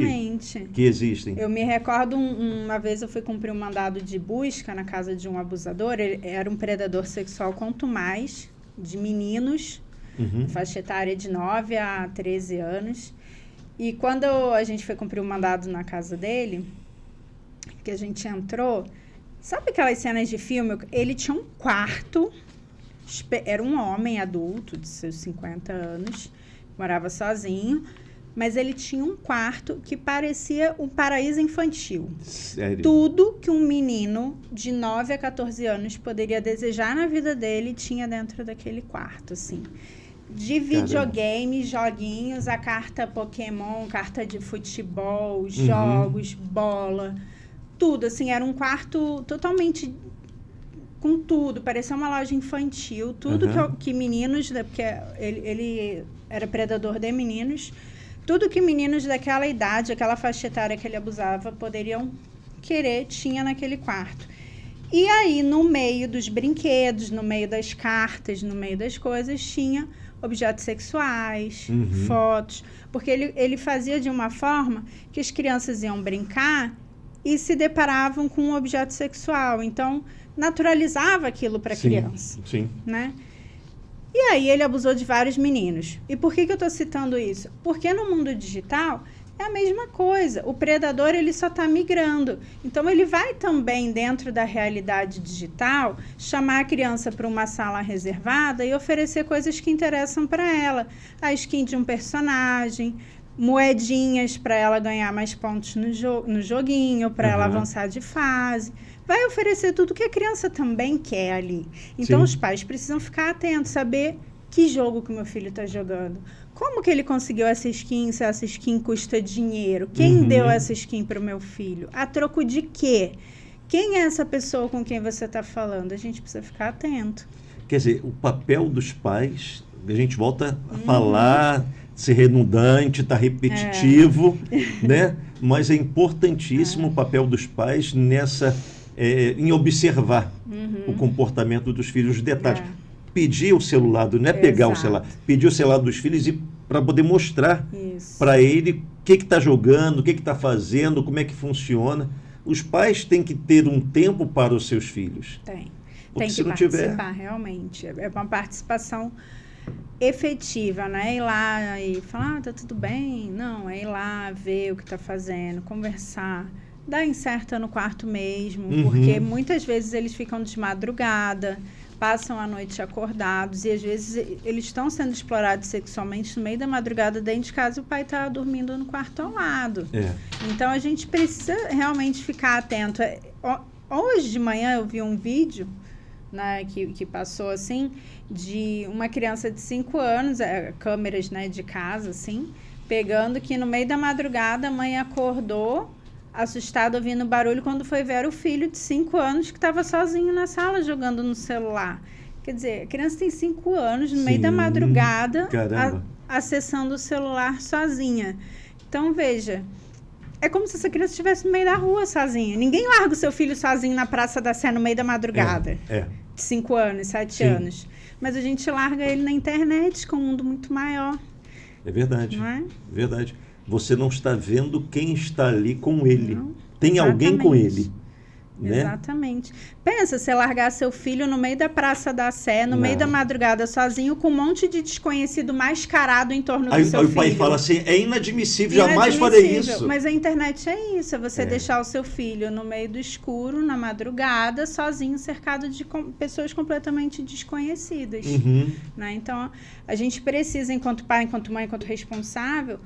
que existem. Eu me recordo, uma vez eu fui cumprir um mandado de busca na casa de um abusador. Ele era um predador sexual quanto mais, de meninos, faixa etária de 9 a 13 anos. E quando a gente foi cumprir um mandado na casa dele, que a gente entrou, sabe aquelas cenas de filme? Ele tinha um quarto, era um homem adulto de seus 50 anos, morava sozinho, mas ele tinha um quarto que parecia um paraíso infantil. Sério? Tudo que um menino de 9 a 14 anos poderia desejar na vida dele tinha dentro daquele quarto, assim. De videogame, joguinhos, a carta Pokémon, carta de futebol, jogos, bola, tudo, assim, era um quarto totalmente com tudo, parecia uma loja infantil, tudo que meninos, porque ele era predador de meninos, tudo que meninos daquela idade, aquela faixa etária que ele abusava, poderiam querer, tinha naquele quarto. E aí, no meio dos brinquedos, no meio das cartas, no meio das coisas, tinha objetos sexuais, fotos, porque ele fazia de uma forma que as crianças iam brincar e se deparavam com um objeto sexual. Então, naturalizava aquilo para a criança. Sim. Né? E aí ele abusou de vários meninos. E por que eu estou citando isso? Porque no mundo digital é a mesma coisa. O predador, ele só está migrando. Então, ele vai também, dentro da realidade digital, chamar a criança para uma sala reservada e oferecer coisas que interessam para ela. A skin de um personagem, moedinhas para ela ganhar mais pontos no joguinho, para ela avançar de fase. Vai oferecer tudo que a criança também quer ali. Então, os pais precisam ficar atentos, saber que jogo que o meu filho está jogando, Como que ele conseguiu essa skin se essa skin custa dinheiro? Quem deu essa skin para o meu filho? A troco de quê? Quem é essa pessoa com quem você está falando? A gente precisa ficar atento. Quer dizer, o papel dos pais, a gente volta a falar, ser redundante, está repetitivo, né? Mas é importantíssimo o papel dos pais em observar o comportamento dos filhos, os detalhes. Pedir o celular, não é pegar o celular, pedir o celular dos filhos para poder mostrar para ele o que está jogando, o que está fazendo, como é que funciona. Os pais têm que ter um tempo para os seus filhos. Tem que participar, realmente. É uma participação efetiva, não é ir lá e falar, tá tudo bem. Não, é ir lá, ver o que está fazendo, conversar, dar incerta no quarto mesmo, porque muitas vezes eles ficam de madrugada, passam a noite acordados e às vezes eles estão sendo explorados sexualmente no meio da madrugada dentro de casa e o pai está dormindo no quarto ao lado. Então a gente precisa realmente ficar atento. Hoje de manhã eu vi um vídeo, né, que passou assim, de uma criança de 5 anos, câmeras, né, de casa, assim, pegando que no meio da madrugada a mãe acordou assustada ouvindo barulho quando foi ver o filho de 5 anos que estava sozinho na sala jogando no celular. Quer dizer, a criança tem 5 anos, no meio da madrugada, acessando o celular sozinha. Então, veja, é como se essa criança estivesse no meio da rua sozinha. Ninguém larga o seu filho sozinho na Praça da Sé no meio da madrugada. De 5 anos, 7 anos. Mas a gente larga ele na internet com um mundo muito maior. É verdade. Não é? Verdade. Você não está vendo quem está ali com ele. Não, tem alguém com ele. Né? Exatamente. Pensa, você largar seu filho no meio da Praça da Sé, no meio da madrugada, sozinho, com um monte de desconhecido mascarado em torno do seu filho. Aí o pai fala assim, é inadmissível, jamais farei isso. Mas a internet é isso, é você deixar o seu filho no meio do escuro, na madrugada, sozinho, cercado de pessoas completamente desconhecidas. Né? Então, a gente precisa, enquanto pai, enquanto mãe, enquanto responsável,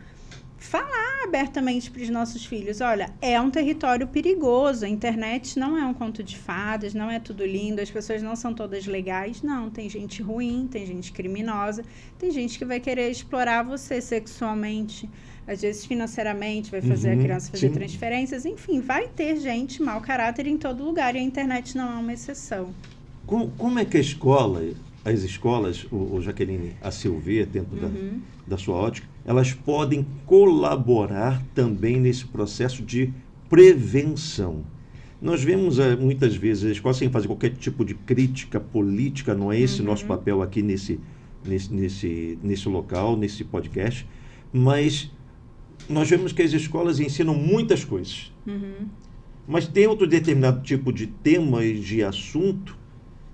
falar abertamente para os nossos filhos, olha, é um território perigoso, a internet não é um conto de fadas, não é tudo lindo, as pessoas não são todas legais, não, tem gente ruim, tem gente criminosa, tem gente que vai querer explorar você sexualmente, às vezes financeiramente, vai fazer a criança fazer transferências, enfim, vai ter gente mau caráter em todo lugar e a internet não é uma exceção. Como é que as escolas, o Jaqueline, a seu ver, dentro da sua ótica, elas podem colaborar também nesse processo de prevenção? Nós vemos muitas vezes a escola sem fazer qualquer tipo de crítica política, não é esse nosso papel aqui nesse local, nesse podcast, mas nós vemos que as escolas ensinam muitas coisas. Mas tem outro determinado tipo de tema e de assunto,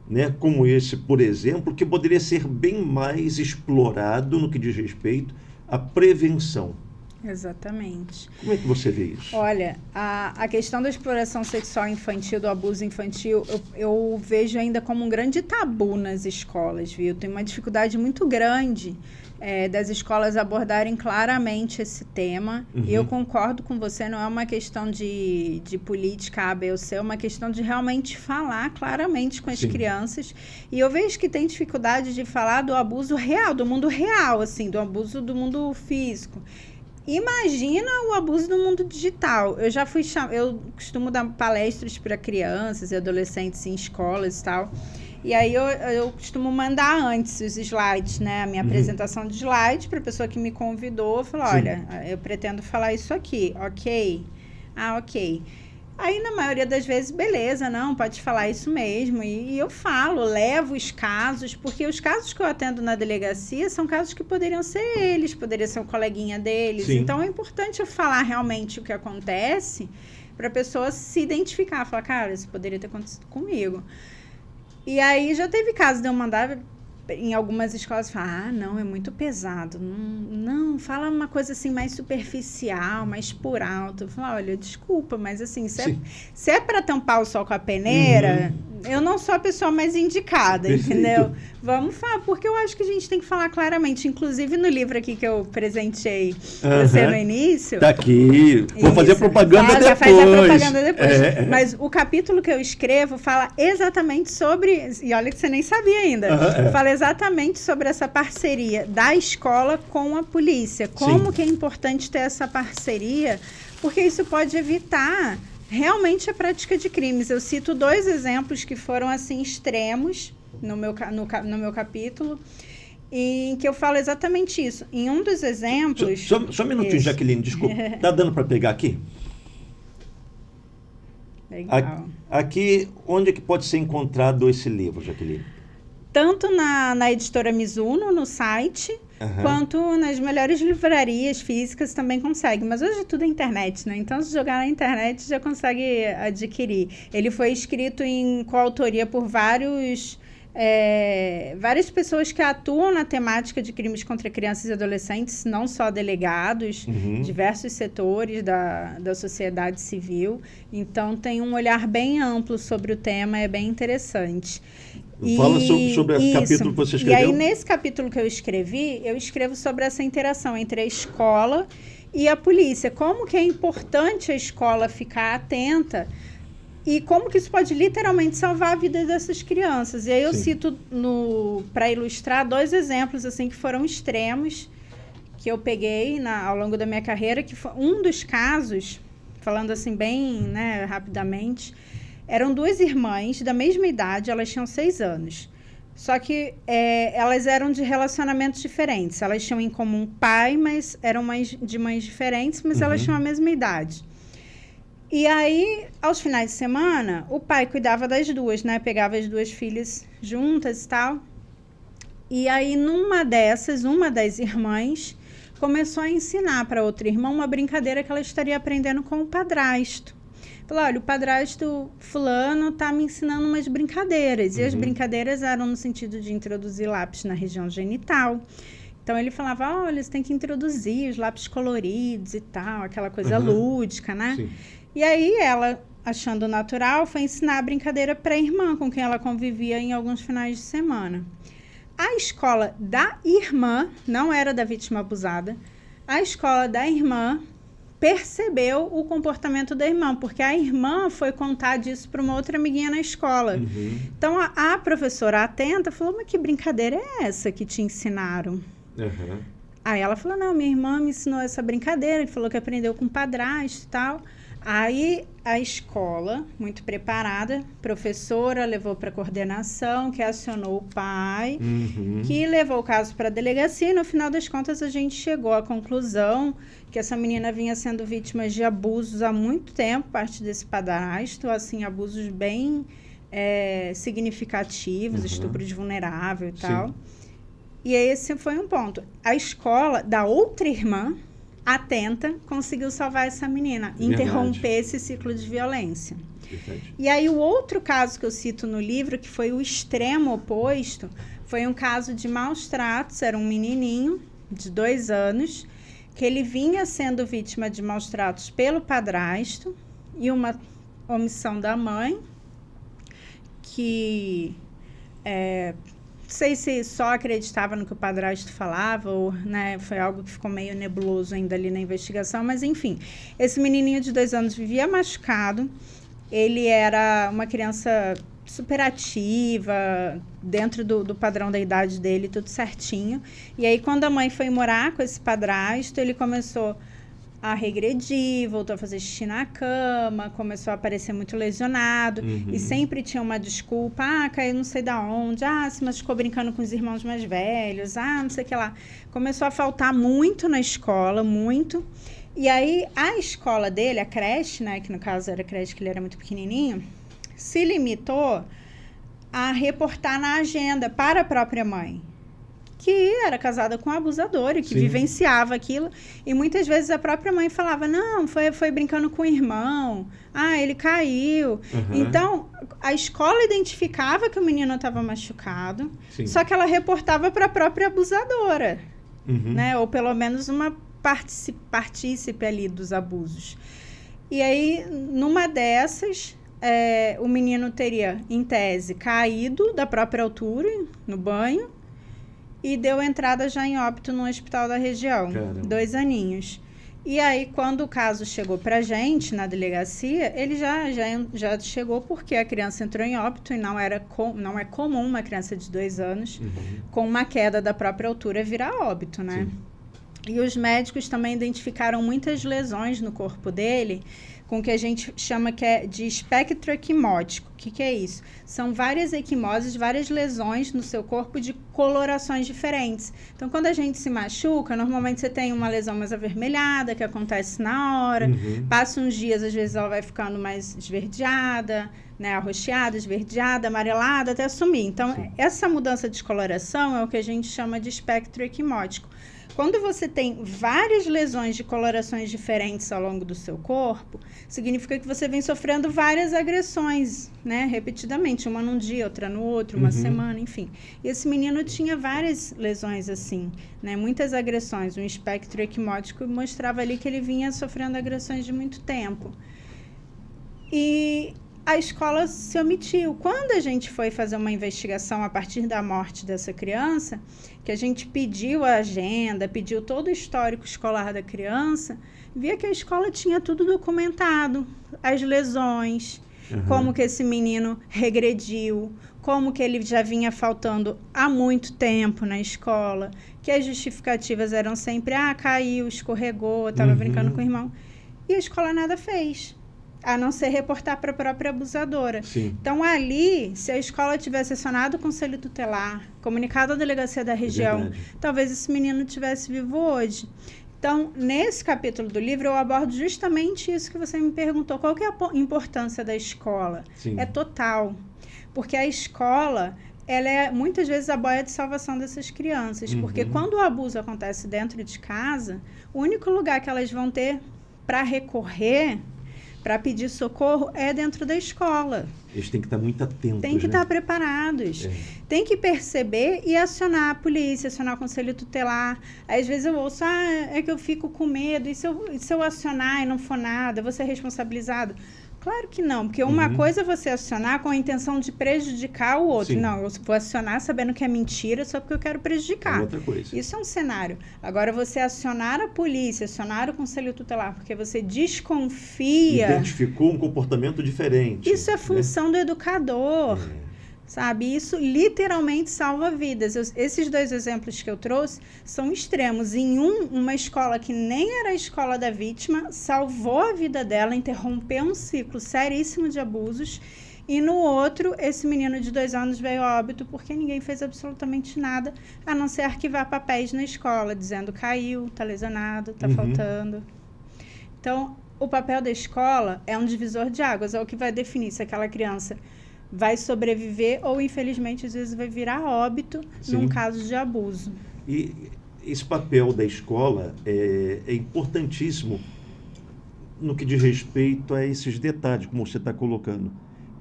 né, como esse, por exemplo, que poderia ser bem mais explorado no que diz respeito à prevenção. Exatamente. Como é que você vê isso? Olha, a questão da exploração sexual infantil, do abuso infantil, eu vejo ainda como um grande tabu nas escolas, viu? Tem uma dificuldade muito grande das escolas abordarem claramente esse tema. E eu concordo com você, não é uma questão de política A, B ou C, é uma questão de realmente falar claramente com as crianças. E eu vejo que tem dificuldade de falar do abuso real, do mundo real, assim, do abuso do mundo físico. Imagina o abuso do mundo digital. Eu costumo dar palestras para crianças e adolescentes em escolas e tal. E aí eu costumo mandar antes os slides, né? A minha apresentação de slides para a pessoa que me convidou. Falar, olha, eu pretendo falar isso aqui, ok? Ah, ok. Aí, na maioria das vezes, beleza, não, pode falar isso mesmo. E eu falo, levo os casos, porque os casos que eu atendo na delegacia são casos que poderiam ser eles, poderia ser um coleguinha deles. Então, é importante eu falar realmente o que acontece para a pessoa se identificar. Falar, cara, isso poderia ter acontecido comigo. E aí, já teve caso de eu mandar em algumas escolas, falar, não, é muito pesado. Não, fala uma coisa assim mais superficial, mais por alto. Eu falo, olha, desculpa, mas assim, se é para tampar o sol com a peneira, eu não sou a pessoa mais indicada, entendeu? Vamos falar, porque eu acho que a gente tem que falar claramente. Inclusive, no livro aqui que eu presenteei você no início... Tá aqui. Vou fazer propaganda depois. Já faz a propaganda depois. Mas o capítulo que eu escrevo fala exatamente sobre... E olha que você nem sabia ainda. Fala exatamente sobre essa parceria da escola com a polícia. Como que é importante ter essa parceria, porque isso pode evitar realmente a prática de crimes. Eu cito 2 exemplos que foram assim extremos no meu capítulo, em que eu falo exatamente isso. Em um dos exemplos... Só um minutinho, Jaqueline, desculpa. Tá dando para pegar aqui? Legal. Aqui, onde é que pode ser encontrado esse livro, Jaqueline? Tanto na editora Mizuno, no site, quanto nas melhores livrarias físicas também consegue. Mas hoje tudo é internet, né? Então, se jogar na internet, já consegue adquirir. Ele foi escrito em coautoria por várias pessoas que atuam na temática de crimes contra crianças e adolescentes, não só delegados, diversos setores da sociedade civil. Então, tem um olhar bem amplo sobre o tema, é bem interessante. Fala sobre esse capítulo que você escreveu. E aí, nesse capítulo que eu escrevo sobre essa interação entre a escola e a polícia. Como que é importante a escola ficar atenta e como que isso pode literalmente salvar a vida dessas crianças. E aí eu cito, para ilustrar, 2 exemplos assim, que foram extremos, que eu peguei ao longo da minha carreira, que foi um dos casos, falando assim bem, né, rapidamente... Eram 2 irmãs da mesma idade, elas tinham 6 anos. Só que elas eram de relacionamentos diferentes. Elas tinham em comum pai, mas eram de mães diferentes, mas elas tinham a mesma idade. E aí, aos finais de semana, o pai cuidava das 2, né? Pegava as 2 filhas juntas e tal. E aí, uma das irmãs começou a ensinar para outra irmã uma brincadeira que ela estaria aprendendo com o padrasto. Falou, olha, o padrasto fulano tá me ensinando umas brincadeiras. E as brincadeiras eram no sentido de introduzir lápis na região genital. Então, ele falava, olha, você tem que introduzir os lápis coloridos e tal, aquela coisa lúdica, né? Sim. E aí, ela, achando natural, foi ensinar a brincadeira para a irmã, com quem ela convivia em alguns finais de semana. A escola da irmã, não era da vítima abusada, a escola da irmã percebeu o comportamento da irmã, porque a irmã foi contar disso para uma outra amiguinha na escola. Então, a professora atenta falou, mas que brincadeira é essa que te ensinaram? Aí ela falou, não, minha irmã me ensinou essa brincadeira, falou que aprendeu com o padrasto e tal. Aí, a escola, muito preparada, professora levou para a coordenação, que acionou o pai, que levou o caso para a delegacia, e no final das contas a gente chegou à conclusão que essa menina vinha sendo vítima de abusos há muito tempo, parte desse padrasto, assim, abusos bem significativos, estupro de vulnerável e tal. E esse foi um ponto. A escola da outra irmã, atenta, conseguiu salvar essa menina, interromper esse ciclo de violência. E aí, o outro caso que eu cito no livro, que foi o extremo oposto, foi um caso de maus tratos. Era um menininho de 2 anos, que ele vinha sendo vítima de maus tratos pelo padrasto e uma omissão da mãe, que... não sei se só acreditava no que o padrasto falava ou, né, foi algo que ficou meio nebuloso ainda ali na investigação, mas enfim, esse menininho de 2 anos vivia machucado, ele era uma criança super ativa, dentro do padrão da idade dele, tudo certinho, e aí quando a mãe foi morar com esse padrasto, ele começou a regredir, voltou a fazer xixi na cama, começou a aparecer muito lesionado, e sempre tinha uma desculpa, caiu não sei da onde, se machucou brincando com os irmãos mais velhos, não sei o que lá. Começou a faltar muito na escola, muito, e aí a escola dele, a creche, né, que no caso era a creche que ele era muito pequenininho, se limitou a reportar na agenda para a própria mãe, que era casada com um abusador e que vivenciava aquilo. E muitas vezes a própria mãe falava, não, foi brincando com o irmão, ele caiu. Então, a escola identificava que o menino estava machucado, só que ela reportava para a própria abusadora, né? Ou pelo menos uma partícipe ali dos abusos. E aí, numa dessas... o menino teria, em tese, caído da própria altura no banho e deu entrada já em óbito no hospital da região. Caramba. 2 aninhos. E aí, quando o caso chegou pra gente, na delegacia, ele já chegou porque a criança entrou em óbito e não é comum uma criança de 2 anos com uma queda da própria altura virar óbito, né? Sim. E os médicos também identificaram muitas lesões no corpo dele, com o que a gente chama de espectro equimótico. O que é isso? São várias equimoses, várias lesões no seu corpo de colorações diferentes. Então, quando a gente se machuca, normalmente você tem uma lesão mais avermelhada, que acontece na hora. Passa uns dias, às vezes ela vai ficando mais esverdeada, né, arroxeada, esverdeada, amarelada, até sumir. Então, essa mudança de coloração é o que a gente chama de espectro equimótico. Quando você tem várias lesões de colorações diferentes ao longo do seu corpo, significa que você vem sofrendo várias agressões, né? Repetidamente, uma num dia, outra no outro, uma semana, enfim. E esse menino tinha várias lesões assim, né? Muitas agressões. Um espectro equimótico mostrava ali que ele vinha sofrendo agressões de muito tempo. E a escola se omitiu. Quando a gente foi fazer uma investigação a partir da morte dessa criança, que a gente pediu a agenda, pediu todo o histórico escolar da criança, via que a escola tinha tudo documentado, as lesões, como que esse menino regrediu, como que ele já vinha faltando há muito tempo na escola, que as justificativas eram sempre, caiu, escorregou, estava brincando com o irmão. E a escola nada fez, a não ser reportar para a própria abusadora. Sim. Então, ali, se a escola tivesse acionado o conselho tutelar, comunicado à delegacia da região, talvez esse menino estivesse vivo hoje. Então, nesse capítulo do livro, eu abordo justamente isso que você me perguntou. Qual que é a importância da escola? Sim. É total. Porque a escola, ela é, muitas vezes, a boia de salvação dessas crianças. Porque quando o abuso acontece dentro de casa, o único lugar que elas vão ter para recorrer, para pedir socorro, é dentro da escola. Eles têm que estar muito atentos. Tem que estar preparados. Tem que perceber e acionar a polícia, acionar o conselho tutelar. Às vezes eu ouço, é que eu fico com medo. E se eu acionar e não for nada, eu vou ser responsabilizado? Claro que não, porque uma coisa é você acionar com a intenção de prejudicar o outro. Sim. Não, eu vou acionar sabendo que é mentira só porque eu quero prejudicar. É outra coisa. Isso é um cenário. Agora, você acionar a polícia, acionar o conselho tutelar, porque você desconfia... Identificou um comportamento diferente. Isso é função do educador. Sabe? Isso literalmente salva vidas. Esses 2 exemplos que eu trouxe são extremos. Em uma escola que nem era a escola da vítima, salvou a vida dela, interrompeu um ciclo seríssimo de abusos. E no outro, esse menino de 2 anos veio a óbito porque ninguém fez absolutamente nada, a não ser arquivar papéis na escola, dizendo caiu, está lesionado, está faltando. Então, o papel da escola é um divisor de águas, é o que vai definir se aquela criança vai sobreviver ou, infelizmente, às vezes vai virar óbito num caso de abuso. E esse papel da escola é importantíssimo no que diz respeito a esses detalhes, como você está colocando.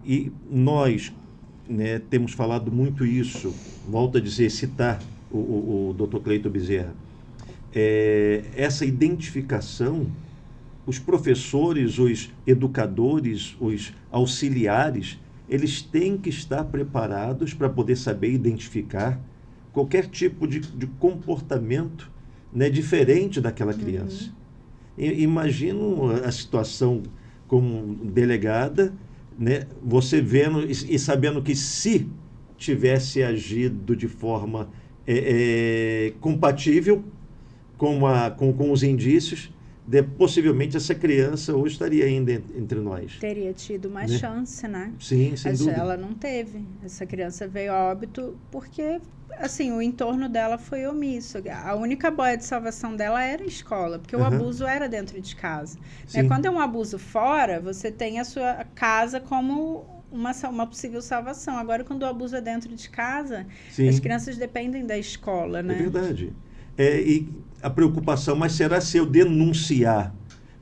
E nós, né, temos falado muito isso, volto a dizer, citar o Dr. Cleiton Bezerra. Essa identificação, os professores, os educadores, os auxiliares, eles têm que estar preparados para poder saber identificar qualquer tipo de comportamento, né, diferente daquela criança. Imagino a situação como delegada, né, você vendo e sabendo que se tivesse agido de forma compatível com os indícios, possivelmente essa criança hoje estaria ainda entre nós. Teria tido uma chance, né? Sim, sem dúvida. Ela não teve. Essa criança veio a óbito porque, assim, o entorno dela foi omisso. A única boia de salvação dela era a escola, porque o abuso era dentro de casa. Quando é um abuso fora, você tem a sua casa como uma possível salvação. Agora, quando o abuso é dentro de casa, as crianças dependem da escola, né? É verdade. E a preocupação, mas será se eu denunciar,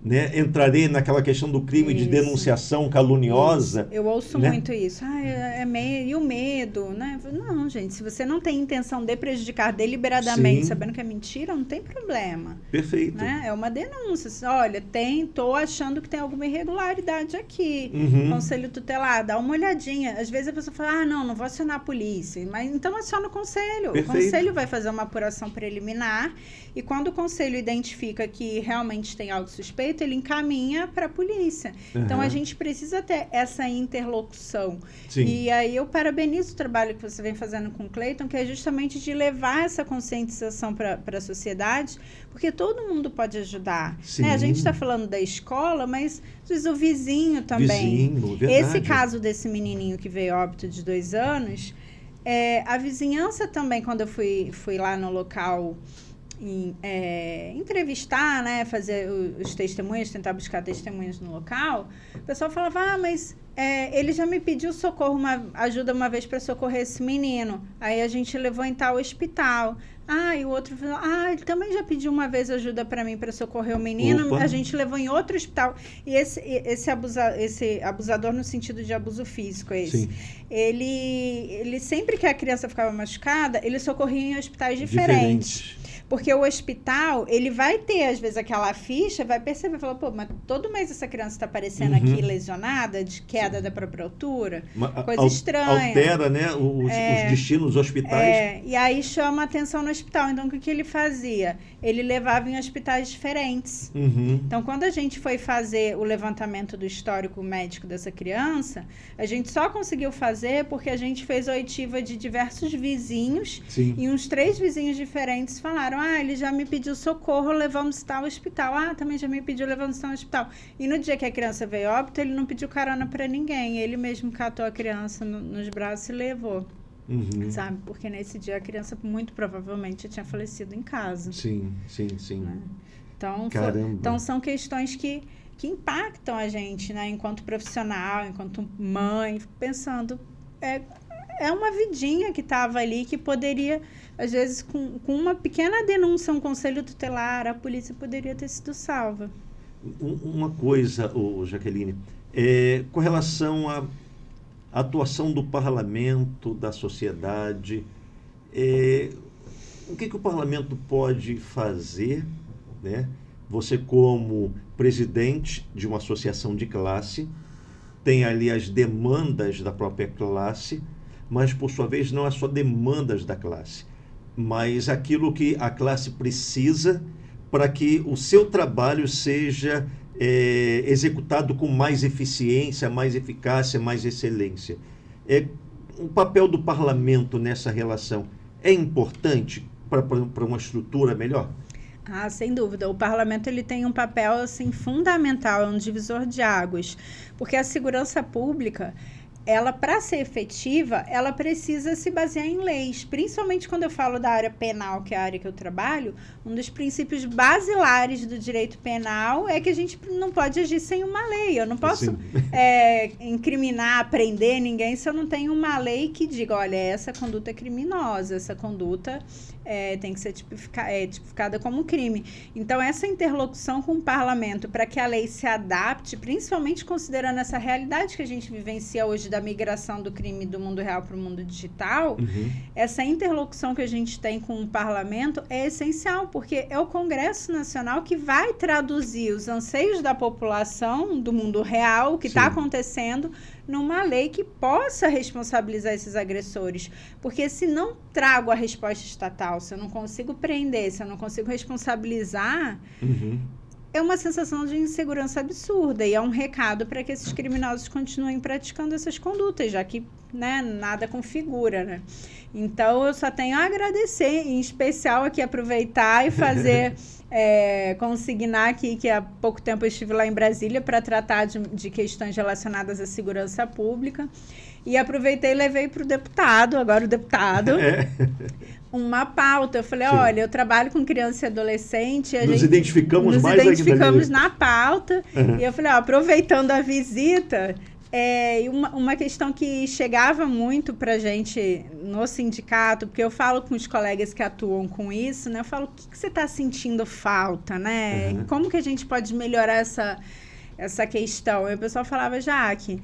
né? Entrarei naquela questão do crime de denunciação caluniosa. Eu ouço né? muito isso. E o medo, né? Não, gente, se você não tem intenção de prejudicar deliberadamente, Sim. sabendo que é mentira, não tem problema. Perfeito. Né? É uma denúncia. Olha, tô achando que tem alguma irregularidade aqui. Conselho tutelar, dá uma olhadinha. Às vezes a pessoa fala, não vou acionar a polícia. Mas então aciona o conselho. Perfeito. O conselho vai fazer uma apuração preliminar e quando o conselho identifica que realmente tem algo suspeito, ele encaminha para a polícia. Então, a gente precisa ter essa interlocução. Sim. E aí eu parabenizo o trabalho que você vem fazendo com o Cleiton, que é justamente de levar essa conscientização para a sociedade, porque todo mundo pode ajudar. Né? A gente está falando da escola, mas às vezes o vizinho também. Verdade. Esse caso desse menininho que veio a óbito de 2 anos, a vizinhança também, quando eu fui lá no local entrevistar, né, fazer os testemunhos, tentar buscar testemunhas no local, o pessoal falava, mas ele já me pediu socorro, ajuda uma vez para socorrer esse menino, aí a gente levou em tal hospital. E o outro falou, ele também já pediu uma vez ajuda para mim para socorrer o menino. Opa. A gente levou em outro hospital. E esse abusador no sentido de abuso físico, ele sempre que a criança ficava machucada, ele socorria em hospitais diferentes. Porque o hospital, ele vai ter, às vezes, aquela ficha, vai perceber, fala, mas todo mês essa criança está aparecendo aqui lesionada, de queda da própria altura, coisa estranha. Altera, né, os destinos dos hospitais. E aí chama a atenção no hospital. Então, o que ele fazia? Ele levava em hospitais diferentes. Então, quando a gente foi fazer o levantamento do histórico médico dessa criança, a gente só conseguiu fazer porque a gente fez a oitiva de diversos vizinhos. Sim. E uns 3 vizinhos diferentes falaram, ele já me pediu socorro, levamos tal hospital. Também já me pediu, levamos tal hospital. E no dia que a criança veio a óbito, ele não pediu carona para ninguém. Ele mesmo catou a criança nos braços e levou. Sabe? Porque nesse dia a criança muito provavelmente tinha falecido em casa. Sim. Né? Então são questões que impactam a gente, né? Enquanto profissional, enquanto mãe, pensando, é uma vidinha que estava ali que poderia, às vezes, com uma pequena denúncia, um conselho tutelar, a polícia poderia ter sido salva. Uma coisa, Jaqueline, com relação à atuação do parlamento, da sociedade, o que o parlamento pode fazer, né? Você, como presidente de uma associação de classe, tem ali as demandas da própria classe, mas, por sua vez, não é só demandas da classe, mas aquilo que a classe precisa para que o seu trabalho seja executado com mais eficiência, mais eficácia, mais excelência. O papel do parlamento nessa relação é importante para uma estrutura melhor? Sem dúvida. O parlamento ele tem um papel assim, fundamental, é um divisor de águas, porque a segurança pública, ela, para ser efetiva, ela precisa se basear em leis. Principalmente quando eu falo da área penal, que é a área que eu trabalho, um dos princípios basilares do direito penal é que a gente não pode agir sem uma lei. Eu não posso incriminar, prender ninguém se eu não tenho uma lei que diga, olha, essa conduta é criminosa, essa conduta tem que ser tipificada como crime. Então, essa interlocução com o parlamento para que a lei se adapte, principalmente considerando essa realidade que a gente vivencia hoje da migração do crime do mundo real para o mundo digital, essa interlocução que a gente tem com o parlamento é essencial, porque é o Congresso Nacional que vai traduzir os anseios da população do mundo real, o que está acontecendo, numa lei que possa responsabilizar esses agressores. Porque se não trago a resposta estatal, se eu não consigo prender, se eu não consigo responsabilizar, é uma sensação de insegurança absurda e é um recado para que esses criminosos continuem praticando essas condutas, já que, né, nada configura, né? Então, eu só tenho a agradecer, em especial aqui aproveitar e fazer, consignar aqui, que há pouco tempo eu estive lá em Brasília para tratar de questões relacionadas à segurança pública, e aproveitei e levei para o deputado, uma pauta. Eu falei, olha, eu trabalho com criança e adolescente. Nos identificamos na pauta. E eu falei, aproveitando a visita, E uma questão que chegava muito para a gente no sindicato, porque eu falo com os colegas que atuam com isso, né? Eu falo, o que você está sentindo falta, né? Uhum. Como que a gente pode melhorar essa questão? E o pessoal falava, Jaque,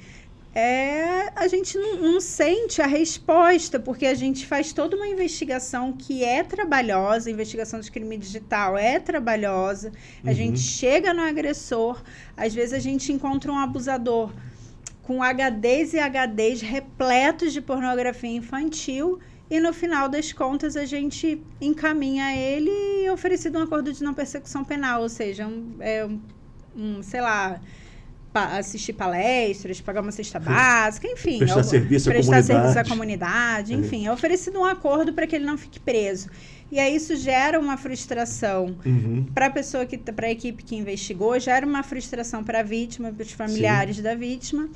a gente não sente a resposta, porque a gente faz toda uma investigação que é trabalhosa, a investigação de crime digital é trabalhosa, a gente chega no agressor, às vezes a gente encontra um abusador com HDs e HDs repletos de pornografia infantil, e no final das contas a gente encaminha ele e é oferecido um acordo de não persecução penal, ou seja, sei lá, assistir palestras, pagar uma cesta básica, enfim. Prestar serviço à comunidade, enfim. É oferecido um acordo para que ele não fique preso. E aí isso gera uma frustração para a pessoa, para a equipe que investigou, gera uma frustração para a vítima, para os familiares da vítima.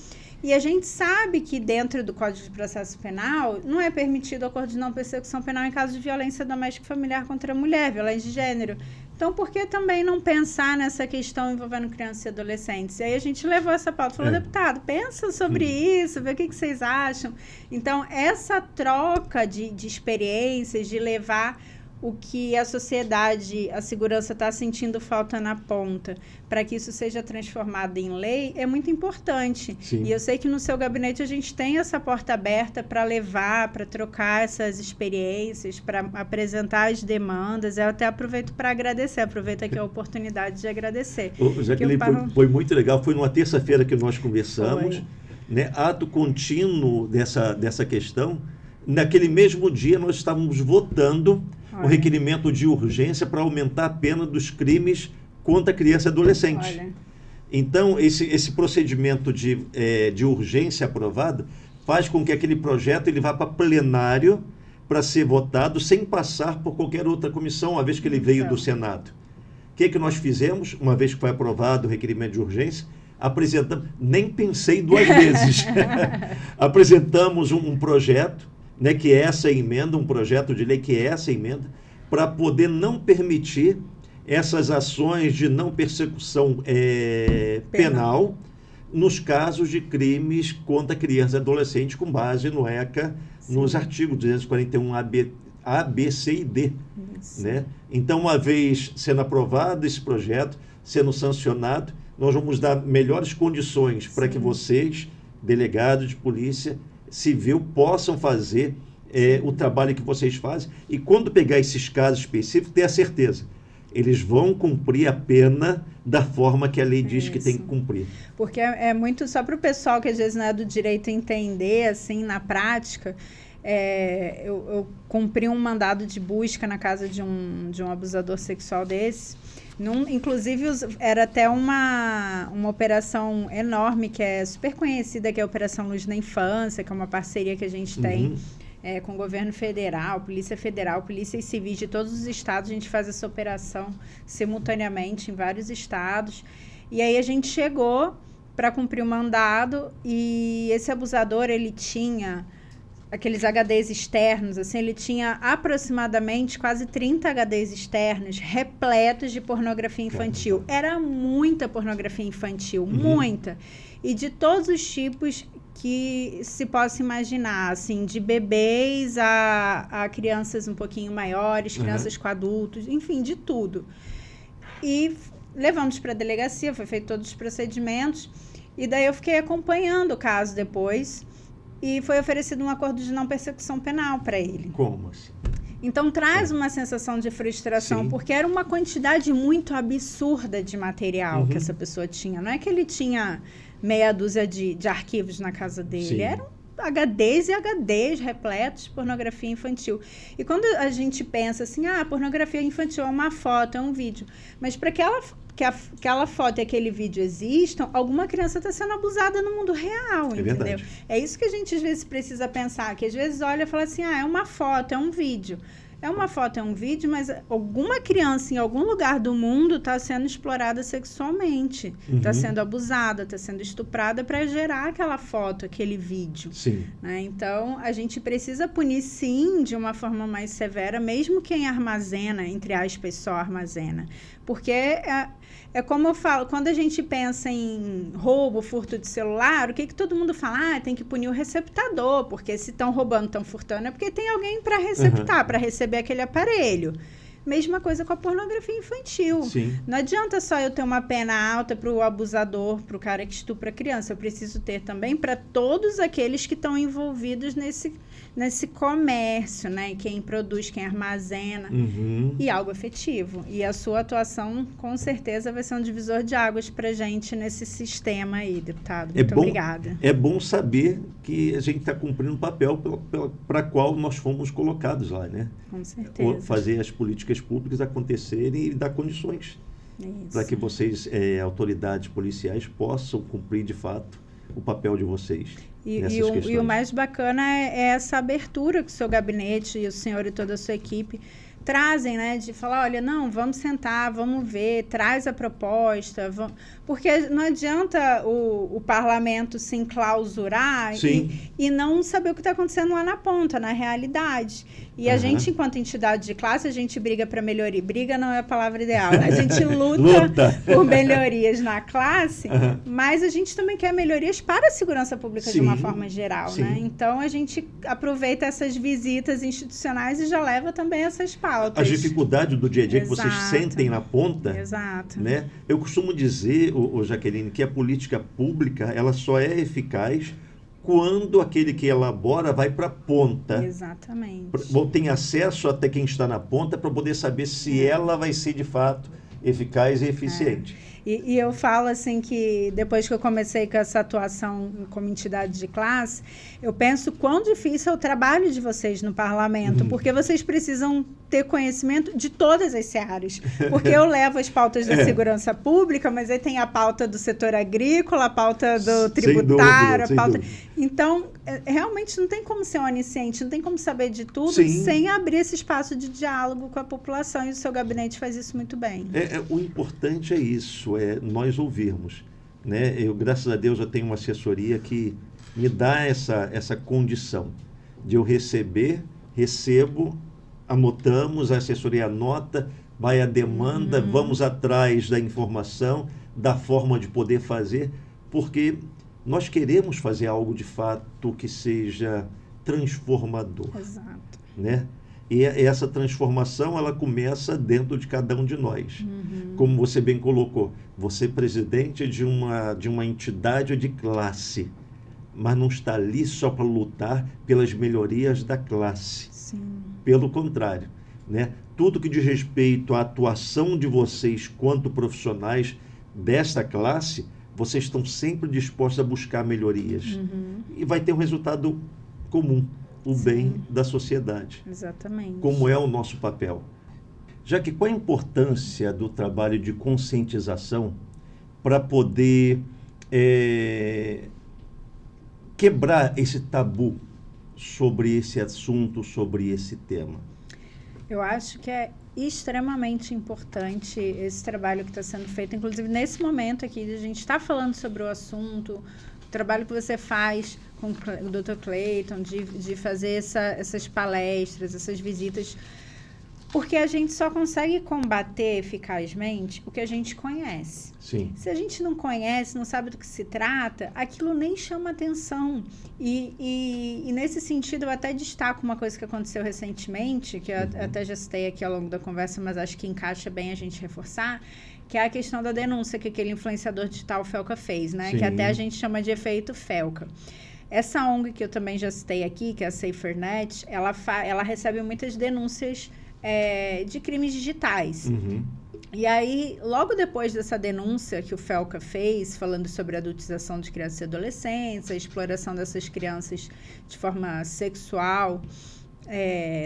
E a gente sabe que dentro do Código de Processo Penal não é permitido acordo de não persecução penal em caso de violência doméstica e familiar contra a mulher, violência de gênero. Então, por que também não pensar nessa questão envolvendo crianças e adolescentes? E aí a gente levou essa pauta e falou, deputado, pensa sobre isso, vê o que vocês acham. Então, essa troca de experiências, de levar o que a sociedade, a segurança está sentindo falta na ponta, para que isso seja transformado em lei, é muito importante. Sim. E eu sei que no seu gabinete a gente tem essa porta aberta para levar, para trocar essas experiências, para apresentar as demandas. Eu até aproveito para agradecer, aproveito aqui a oportunidade de agradecer. Jaqueline, foi muito legal, foi numa terça-feira que nós conversamos, né, ato contínuo dessa questão. Naquele mesmo dia nós estávamos votando o requerimento de urgência para aumentar a pena dos crimes contra criança e adolescente. Então, esse procedimento de urgência aprovado faz com que aquele projeto ele vá para plenário para ser votado sem passar por qualquer outra comissão, uma vez que ele veio do Senado. O que nós fizemos, uma vez que foi aprovado o requerimento de urgência? Apresentamos, nem pensei duas vezes, apresentamos um projeto, né, que é essa emenda, um projeto de lei que é essa emenda, para poder não permitir essas ações de não persecução penal nos casos de crimes contra criança e adolescente, com base no ECA, nos artigos 241 A, B, C e D. Né? Então, uma vez sendo aprovado esse projeto, sendo sancionado, nós vamos dar melhores condições para que vocês, delegados de polícia civil, possam fazer o trabalho que vocês fazem, e quando pegar esses casos específicos, ter a certeza, eles vão cumprir a pena da forma que a lei diz que tem que cumprir. Porque é muito só para o pessoal que às vezes não é do direito entender, assim, na prática. Eu cumpri um mandado de busca na casa de um abusador sexual desse. Inclusive, era até uma operação enorme, que é super conhecida, que é a Operação Luz na Infância, que é uma parceria que a gente tem com o governo federal, polícia e civis de todos os estados. A gente faz essa operação simultaneamente em vários estados. E aí a gente chegou para cumprir o mandado, e esse abusador, ele tinha aqueles HDs externos, assim, ele tinha aproximadamente quase 30 HDs externos repletos de pornografia infantil. Era muita pornografia infantil, muita. E de todos os tipos que se possa imaginar, assim, de bebês a crianças um pouquinho maiores, crianças com adultos, enfim, de tudo. E levamos para a delegacia, foi feito todos os procedimentos, e daí eu fiquei acompanhando o caso depois, e foi oferecido um acordo de não persecução penal para ele. Como assim? Então, traz uma sensação de frustração, porque era uma quantidade muito absurda de material que essa pessoa tinha. Não é que ele tinha meia dúzia de arquivos na casa dele, eram HDs e HDs repletos de pornografia infantil. E quando a gente pensa assim, pornografia infantil é uma foto, é um vídeo, mas para que aquela foto e aquele vídeo existam, alguma criança está sendo abusada no mundo real, entendeu? Verdade. É isso que a gente às vezes precisa pensar, que às vezes olha e fala assim, é uma foto, é um vídeo. É uma foto, é um vídeo, mas alguma criança em algum lugar do mundo está sendo explorada sexualmente, está sendo abusada, está sendo estuprada para gerar aquela foto, aquele vídeo. Sim. Né? Então, a gente precisa punir, sim, de uma forma mais severa, mesmo quem armazena, entre aspas, só armazena. Porque é como eu falo, quando a gente pensa em roubo, furto de celular, o que todo mundo fala? Tem que punir o receptador, porque se estão roubando, estão furtando, é porque tem alguém para receptar, para receber aquele aparelho. Mesma coisa com a pornografia infantil. Sim. Não adianta só eu ter uma pena alta para o abusador, para o cara que estupra a criança. Eu preciso ter também para todos aqueles que estão envolvidos nesse comércio, né? Quem produz, quem armazena. E algo efetivo. E a sua atuação, com certeza, vai ser um divisor de águas para a gente nesse sistema aí, deputado. Muito obrigada. É bom saber que a gente está cumprindo o papel para qual nós fomos colocados lá, né? Com certeza. Fazer as políticas públicas acontecerem e dar condições para que vocês, autoridades policiais, possam cumprir de fato o papel de vocês. E o mais bacana é essa abertura que o seu gabinete e o senhor e toda a sua equipe trazem, né? De falar, olha, não, vamos sentar, vamos ver, traz a proposta, porque não adianta o parlamento se enclausurar e não saber o que está acontecendo lá na ponta, na realidade. E a gente, enquanto entidade de classe, a gente briga para melhoria. Briga não é a palavra ideal. A gente luta por melhorias na classe, mas a gente também quer melhorias para a segurança pública de uma forma geral, né? Então, a gente aproveita essas visitas institucionais e já leva também essas pautas. As dificuldades do dia a dia que vocês sentem na ponta. Exato. Né? Eu costumo dizer, Jaqueline, que a política pública ela só é eficaz quando aquele que elabora vai para a ponta. Exatamente. Tem acesso até quem está na ponta para poder saber se ela vai ser de fato eficaz e eficiente. E eu falo assim que depois que eu comecei com essa atuação como entidade de classe, eu penso quão difícil é o trabalho de vocês no parlamento, porque vocês precisam ter conhecimento de todas as searas. Porque eu levo as pautas da segurança pública, mas aí tem a pauta do setor agrícola, a pauta do tributário, sem dúvida. Então, realmente não tem como ser onisciente, não tem como saber de tudo sem abrir esse espaço de diálogo com a população, e o seu gabinete faz isso muito bem. O importante é isso, é nós ouvirmos. Né? Graças a Deus, eu tenho uma assessoria que me dá essa condição de eu recebo, anotamos, a assessoria anota, vai a demanda, vamos atrás da informação, da forma de poder fazer, porque nós queremos fazer algo de fato que seja transformador. Exato. Né? E essa transformação, ela começa dentro de cada um de nós. Como você bem colocou, você é presidente de uma entidade de classe, mas não está ali só para lutar pelas melhorias da classe. Sim. Pelo contrário, né? Tudo que diz respeito à atuação de vocês quanto profissionais desta classe, vocês estão sempre dispostos a buscar melhorias. E vai ter um resultado comum, o bem da sociedade. Exatamente. Como é o nosso papel. Já que qual a importância do trabalho de conscientização para poder quebrar esse tabu sobre esse assunto, sobre esse tema? Eu acho que é extremamente importante esse trabalho que está sendo feito, inclusive nesse momento aqui, a gente está falando sobre o assunto, o trabalho que você faz com o Dr. Clayton, de fazer essas palestras, essas visitas, porque a gente só consegue combater eficazmente o que a gente conhece. Sim. Se a gente não conhece, não sabe do que se trata, aquilo nem chama atenção. E nesse sentido, eu até destaco uma coisa que aconteceu recentemente, que eu até já citei aqui ao longo da conversa, mas acho que encaixa bem a gente reforçar, que é a questão da denúncia que aquele influenciador digital Felca fez, né? Que até a gente chama de efeito Felca. Essa ONG que eu também já citei aqui, que é a SaferNet, ela recebe muitas denúncias de crimes digitais. E aí, logo depois dessa denúncia que o Felca fez, falando sobre a adultização de crianças e adolescentes, a exploração dessas crianças de forma sexual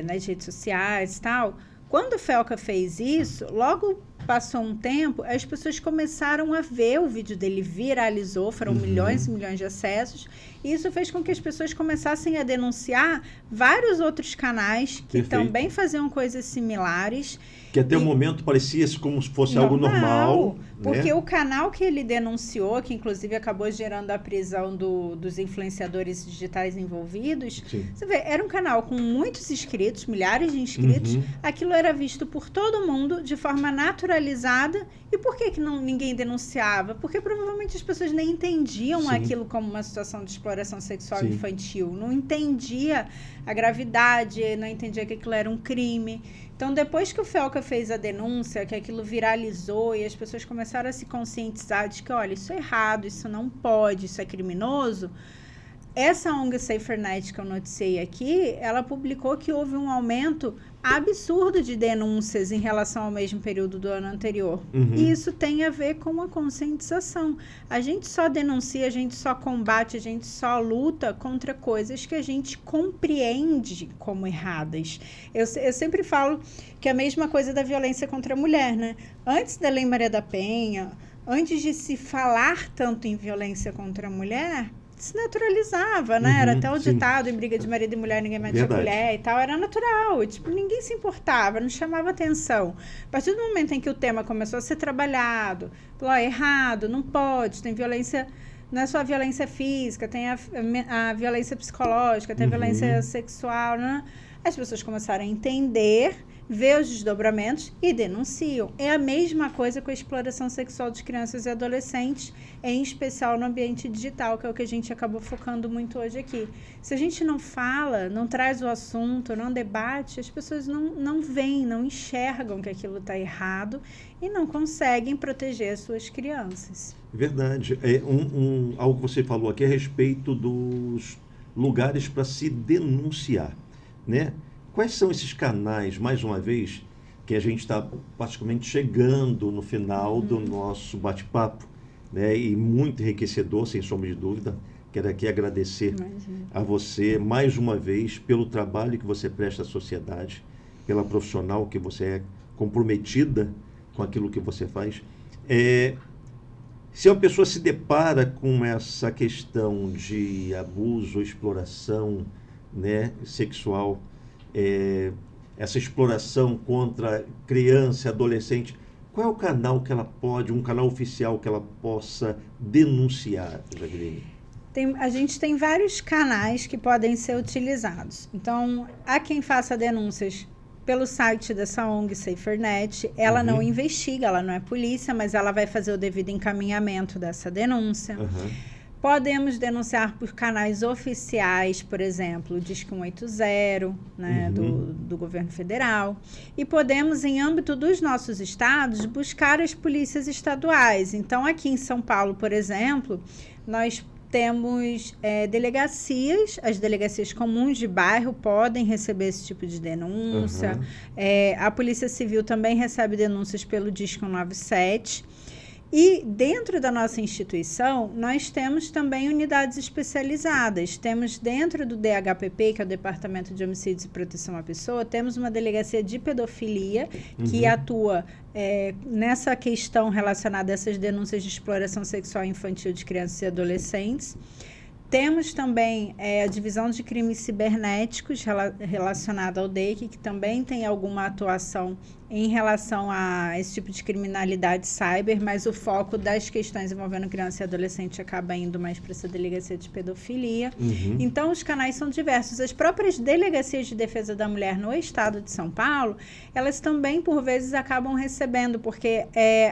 nas redes sociais e tal, quando o Felca fez isso, logo passou um tempo, as pessoas começaram a ver o vídeo dele, viralizou, foram milhões e milhões de acessos, E isso fez com que as pessoas começassem a denunciar vários outros canais que também faziam coisas similares. Que até o momento parecia como se fosse algo normal. Porque o canal que ele denunciou, que inclusive acabou gerando a prisão dos influenciadores digitais envolvidos, você vê, era um canal com muitos inscritos, milhares de inscritos, aquilo era visto por todo mundo de forma naturalizada. E por que ninguém denunciava? Porque provavelmente as pessoas nem entendiam aquilo como uma situação de exploração sexual infantil, não entendia a gravidade, não entendia que aquilo era um crime. Então, depois que o Felca fez a denúncia, que aquilo viralizou e as pessoas começaram a se conscientizar de que, olha, isso é errado, isso não pode, isso é criminoso, essa ONG SaferNet que eu noticiei aqui, ela publicou que houve um aumento absurdo de denúncias em relação ao mesmo período do ano anterior. E isso tem a ver com a conscientização. A gente só denuncia, a gente só combate, a gente só luta contra coisas que a gente compreende como erradas. Eu sempre falo que é a mesma coisa da violência contra a mulher, né? Antes da Lei Maria da Penha, antes de se falar tanto em violência contra a mulher, se naturalizava, né? Era até o ditado, em briga de marido e mulher, ninguém mete a colher e tal. Era natural, tipo, ninguém se importava, não chamava atenção. A partir do momento em que o tema começou a ser trabalhado, falou, errado, não pode, tem violência, não é só a violência física, tem a violência psicológica, tem a violência sexual, né? As pessoas começaram a entender, ver os desdobramentos e denunciam. É a mesma coisa com a exploração sexual de crianças e adolescentes, em especial no ambiente digital, que é o que a gente acabou focando muito hoje aqui. Se a gente não fala, não traz o assunto, não debate, as pessoas não veem, não enxergam que aquilo está errado e não conseguem proteger as suas crianças. Verdade. Algo que você falou aqui a respeito dos lugares para se denunciar, né? Quais são esses canais, mais uma vez, que a gente está praticamente chegando no final do nosso bate-papo, né? E muito enriquecedor, sem sombra de dúvida. Quero aqui agradecer a você, mais uma vez, pelo trabalho que você presta à sociedade, pela profissional que você é, comprometida com aquilo que você faz. Se uma pessoa se depara com essa questão de abuso, exploração, né, sexual, essa exploração contra criança, adolescente, qual é o canal que ela pode, um canal oficial que ela possa denunciar, Jaqueline? A gente tem vários canais que podem ser utilizados. Então, há quem faça denúncias pelo site dessa ONG SaferNet. Ela não investiga, ela não é polícia, mas ela vai fazer o devido encaminhamento dessa denúncia. Podemos denunciar por canais oficiais, por exemplo, o Disque 180, né, do governo federal. E podemos, em âmbito dos nossos estados, buscar as polícias estaduais. Então, aqui em São Paulo, por exemplo, nós temos delegacias, as delegacias comuns de bairro podem receber esse tipo de denúncia. A Polícia Civil também recebe denúncias pelo Disque 197. E dentro da nossa instituição, nós temos também unidades especializadas. Temos dentro do DHPP, que é o Departamento de Homicídios e Proteção à Pessoa, temos uma delegacia de pedofilia que atua nessa questão relacionada a essas denúncias de exploração sexual infantil de crianças e adolescentes. Temos também a divisão de crimes cibernéticos relacionada ao DEIC, que também tem alguma atuação em relação a esse tipo de criminalidade cyber, mas o foco das questões envolvendo criança e adolescente acaba indo mais para essa delegacia de pedofilia. Então, os canais são diversos. As próprias delegacias de defesa da mulher no estado de São Paulo, elas também, por vezes, acabam recebendo, porque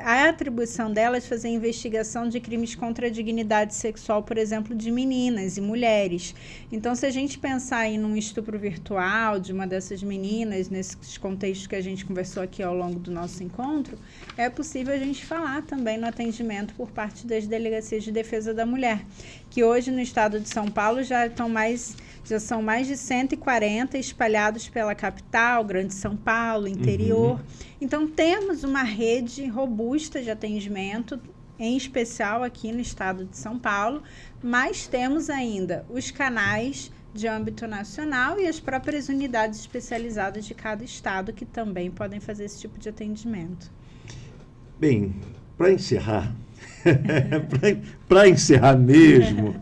a atribuição delas fazer investigação de crimes contra a dignidade sexual, por exemplo, de meninas e mulheres. Então, se a gente pensar aí num estupro virtual de uma dessas meninas, nesses contextos que a gente conversou aqui ao longo do nosso encontro, é possível a gente falar também no atendimento por parte das delegacias de defesa da mulher, que hoje no estado de São Paulo já são mais de 140 espalhados pela capital, Grande São Paulo, interior. Então, temos uma rede robusta de atendimento, em especial aqui no estado de São Paulo, mas temos ainda os canais de âmbito nacional e as próprias unidades especializadas de cada estado que também podem fazer esse tipo de atendimento. Bem, para encerrar, para encerrar mesmo,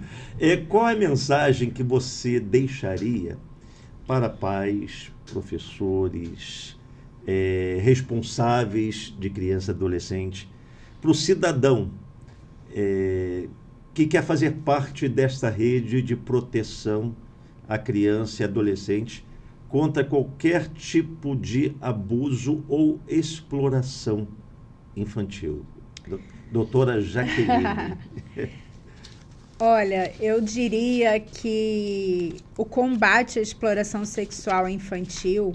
Qual é a mensagem que você deixaria para pais, professores, responsáveis de criança e adolescente, para o cidadão que quer fazer parte desta rede de proteção à criança e adolescente contra qualquer tipo de abuso ou exploração infantil? Doutora Jaqueline. Olha, eu diria que o combate à exploração sexual infantil,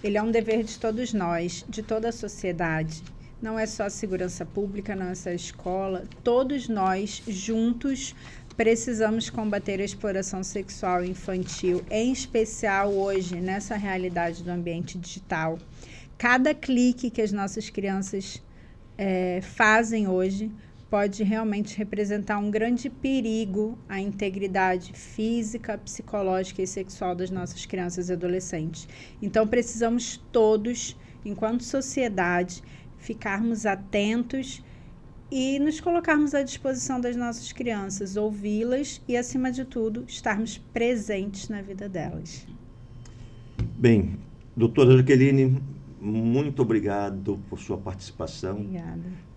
ele é um dever de todos nós, de toda a sociedade. Não é só a segurança pública, não é só a escola. Todos nós, juntos, precisamos combater a exploração sexual infantil, em especial hoje, nessa realidade do ambiente digital. Cada clique que as nossas crianças fazem hoje pode realmente representar um grande perigo à integridade física, psicológica e sexual das nossas crianças e adolescentes. Então, precisamos todos, enquanto sociedade, ficarmos atentos e nos colocarmos à disposição das nossas crianças, ouvi-las e, acima de tudo, estarmos presentes na vida delas. Bem, doutora Jaqueline, muito obrigado por sua participação. Obrigada.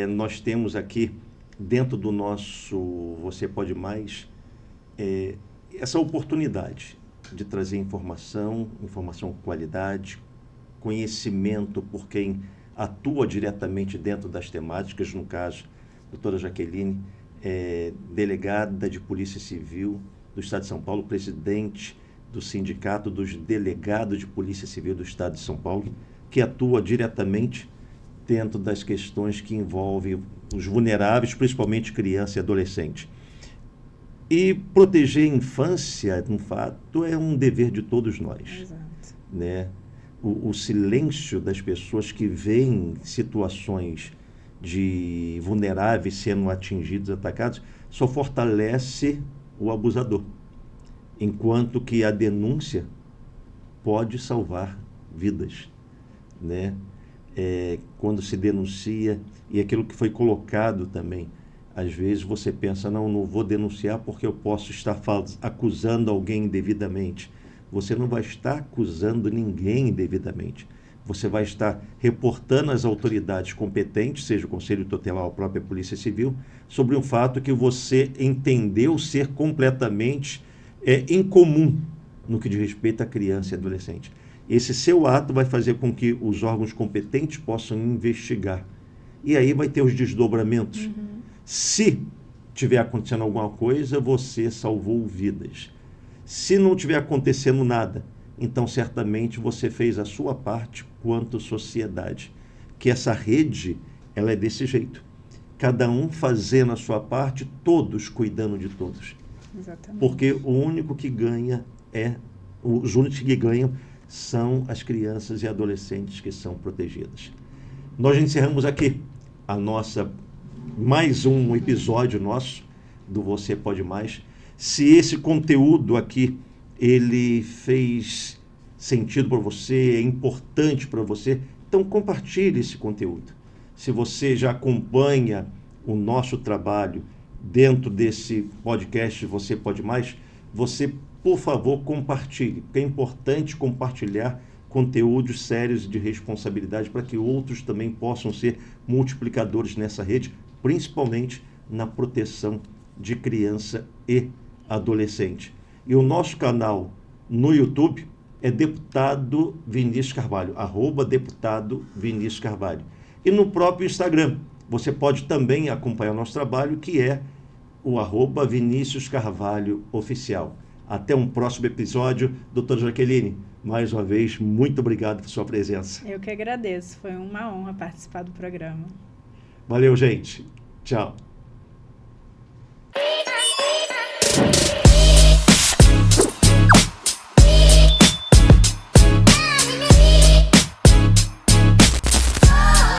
Nós temos aqui, dentro do nosso Você Pode Mais, essa oportunidade de trazer informação com qualidade, conhecimento por quem atua diretamente dentro das temáticas, no caso, a doutora Jaqueline, delegada de Polícia Civil do Estado de São Paulo, presidente do Sindicato dos Delegados de Polícia Civil do Estado de São Paulo, que atua diretamente dentro das questões que envolvem os vulneráveis, principalmente criança e adolescente. E proteger a infância, no fato, é um dever de todos nós. Exato. Né? O silêncio das pessoas que veem situações de vulneráveis sendo atingidos, atacados, só fortalece o abusador, enquanto que a denúncia pode salvar vidas, né? Quando se denuncia, e aquilo que foi colocado também, às vezes você pensa, não vou denunciar porque eu posso estar acusando alguém indevidamente. Você não vai estar acusando ninguém indevidamente. Você vai estar reportando às autoridades competentes, seja o Conselho Tutelar ou a própria Polícia Civil, sobre um fato que você entendeu ser completamente incomum no que diz respeito à criança e adolescente. Esse seu ato vai fazer com que os órgãos competentes possam investigar. E aí vai ter os desdobramentos. Uhum. Se tiver acontecendo alguma coisa, você salvou vidas. Se não tiver acontecendo nada, então certamente você fez a sua parte quanto sociedade. Que essa rede, ela é desse jeito. Cada um fazendo a sua parte, todos cuidando de todos. Exatamente. Porque o único que ganha os únicos que ganham são as crianças e adolescentes que são protegidas. Nós encerramos aqui mais um episódio nosso do Você Pode Mais. Se esse conteúdo aqui, ele fez sentido para você, é importante para você, então compartilhe esse conteúdo. Se você já acompanha o nosso trabalho dentro desse podcast Você Pode Mais, você, por favor, compartilhe, porque é importante compartilhar conteúdos sérios de responsabilidade para que outros também possam ser multiplicadores nessa rede, principalmente na proteção de criança e adolescente. E o nosso canal no YouTube é Deputado Vinícius Carvalho, @Deputado Vinícius Carvalho. E no próprio Instagram, você pode também acompanhar o nosso trabalho, que é o @Vinícius Carvalho Oficial. Até um próximo episódio. Doutora Jaqueline, mais uma vez, muito obrigado por sua presença. Eu que agradeço, foi uma honra participar do programa. Valeu, gente. Tchau.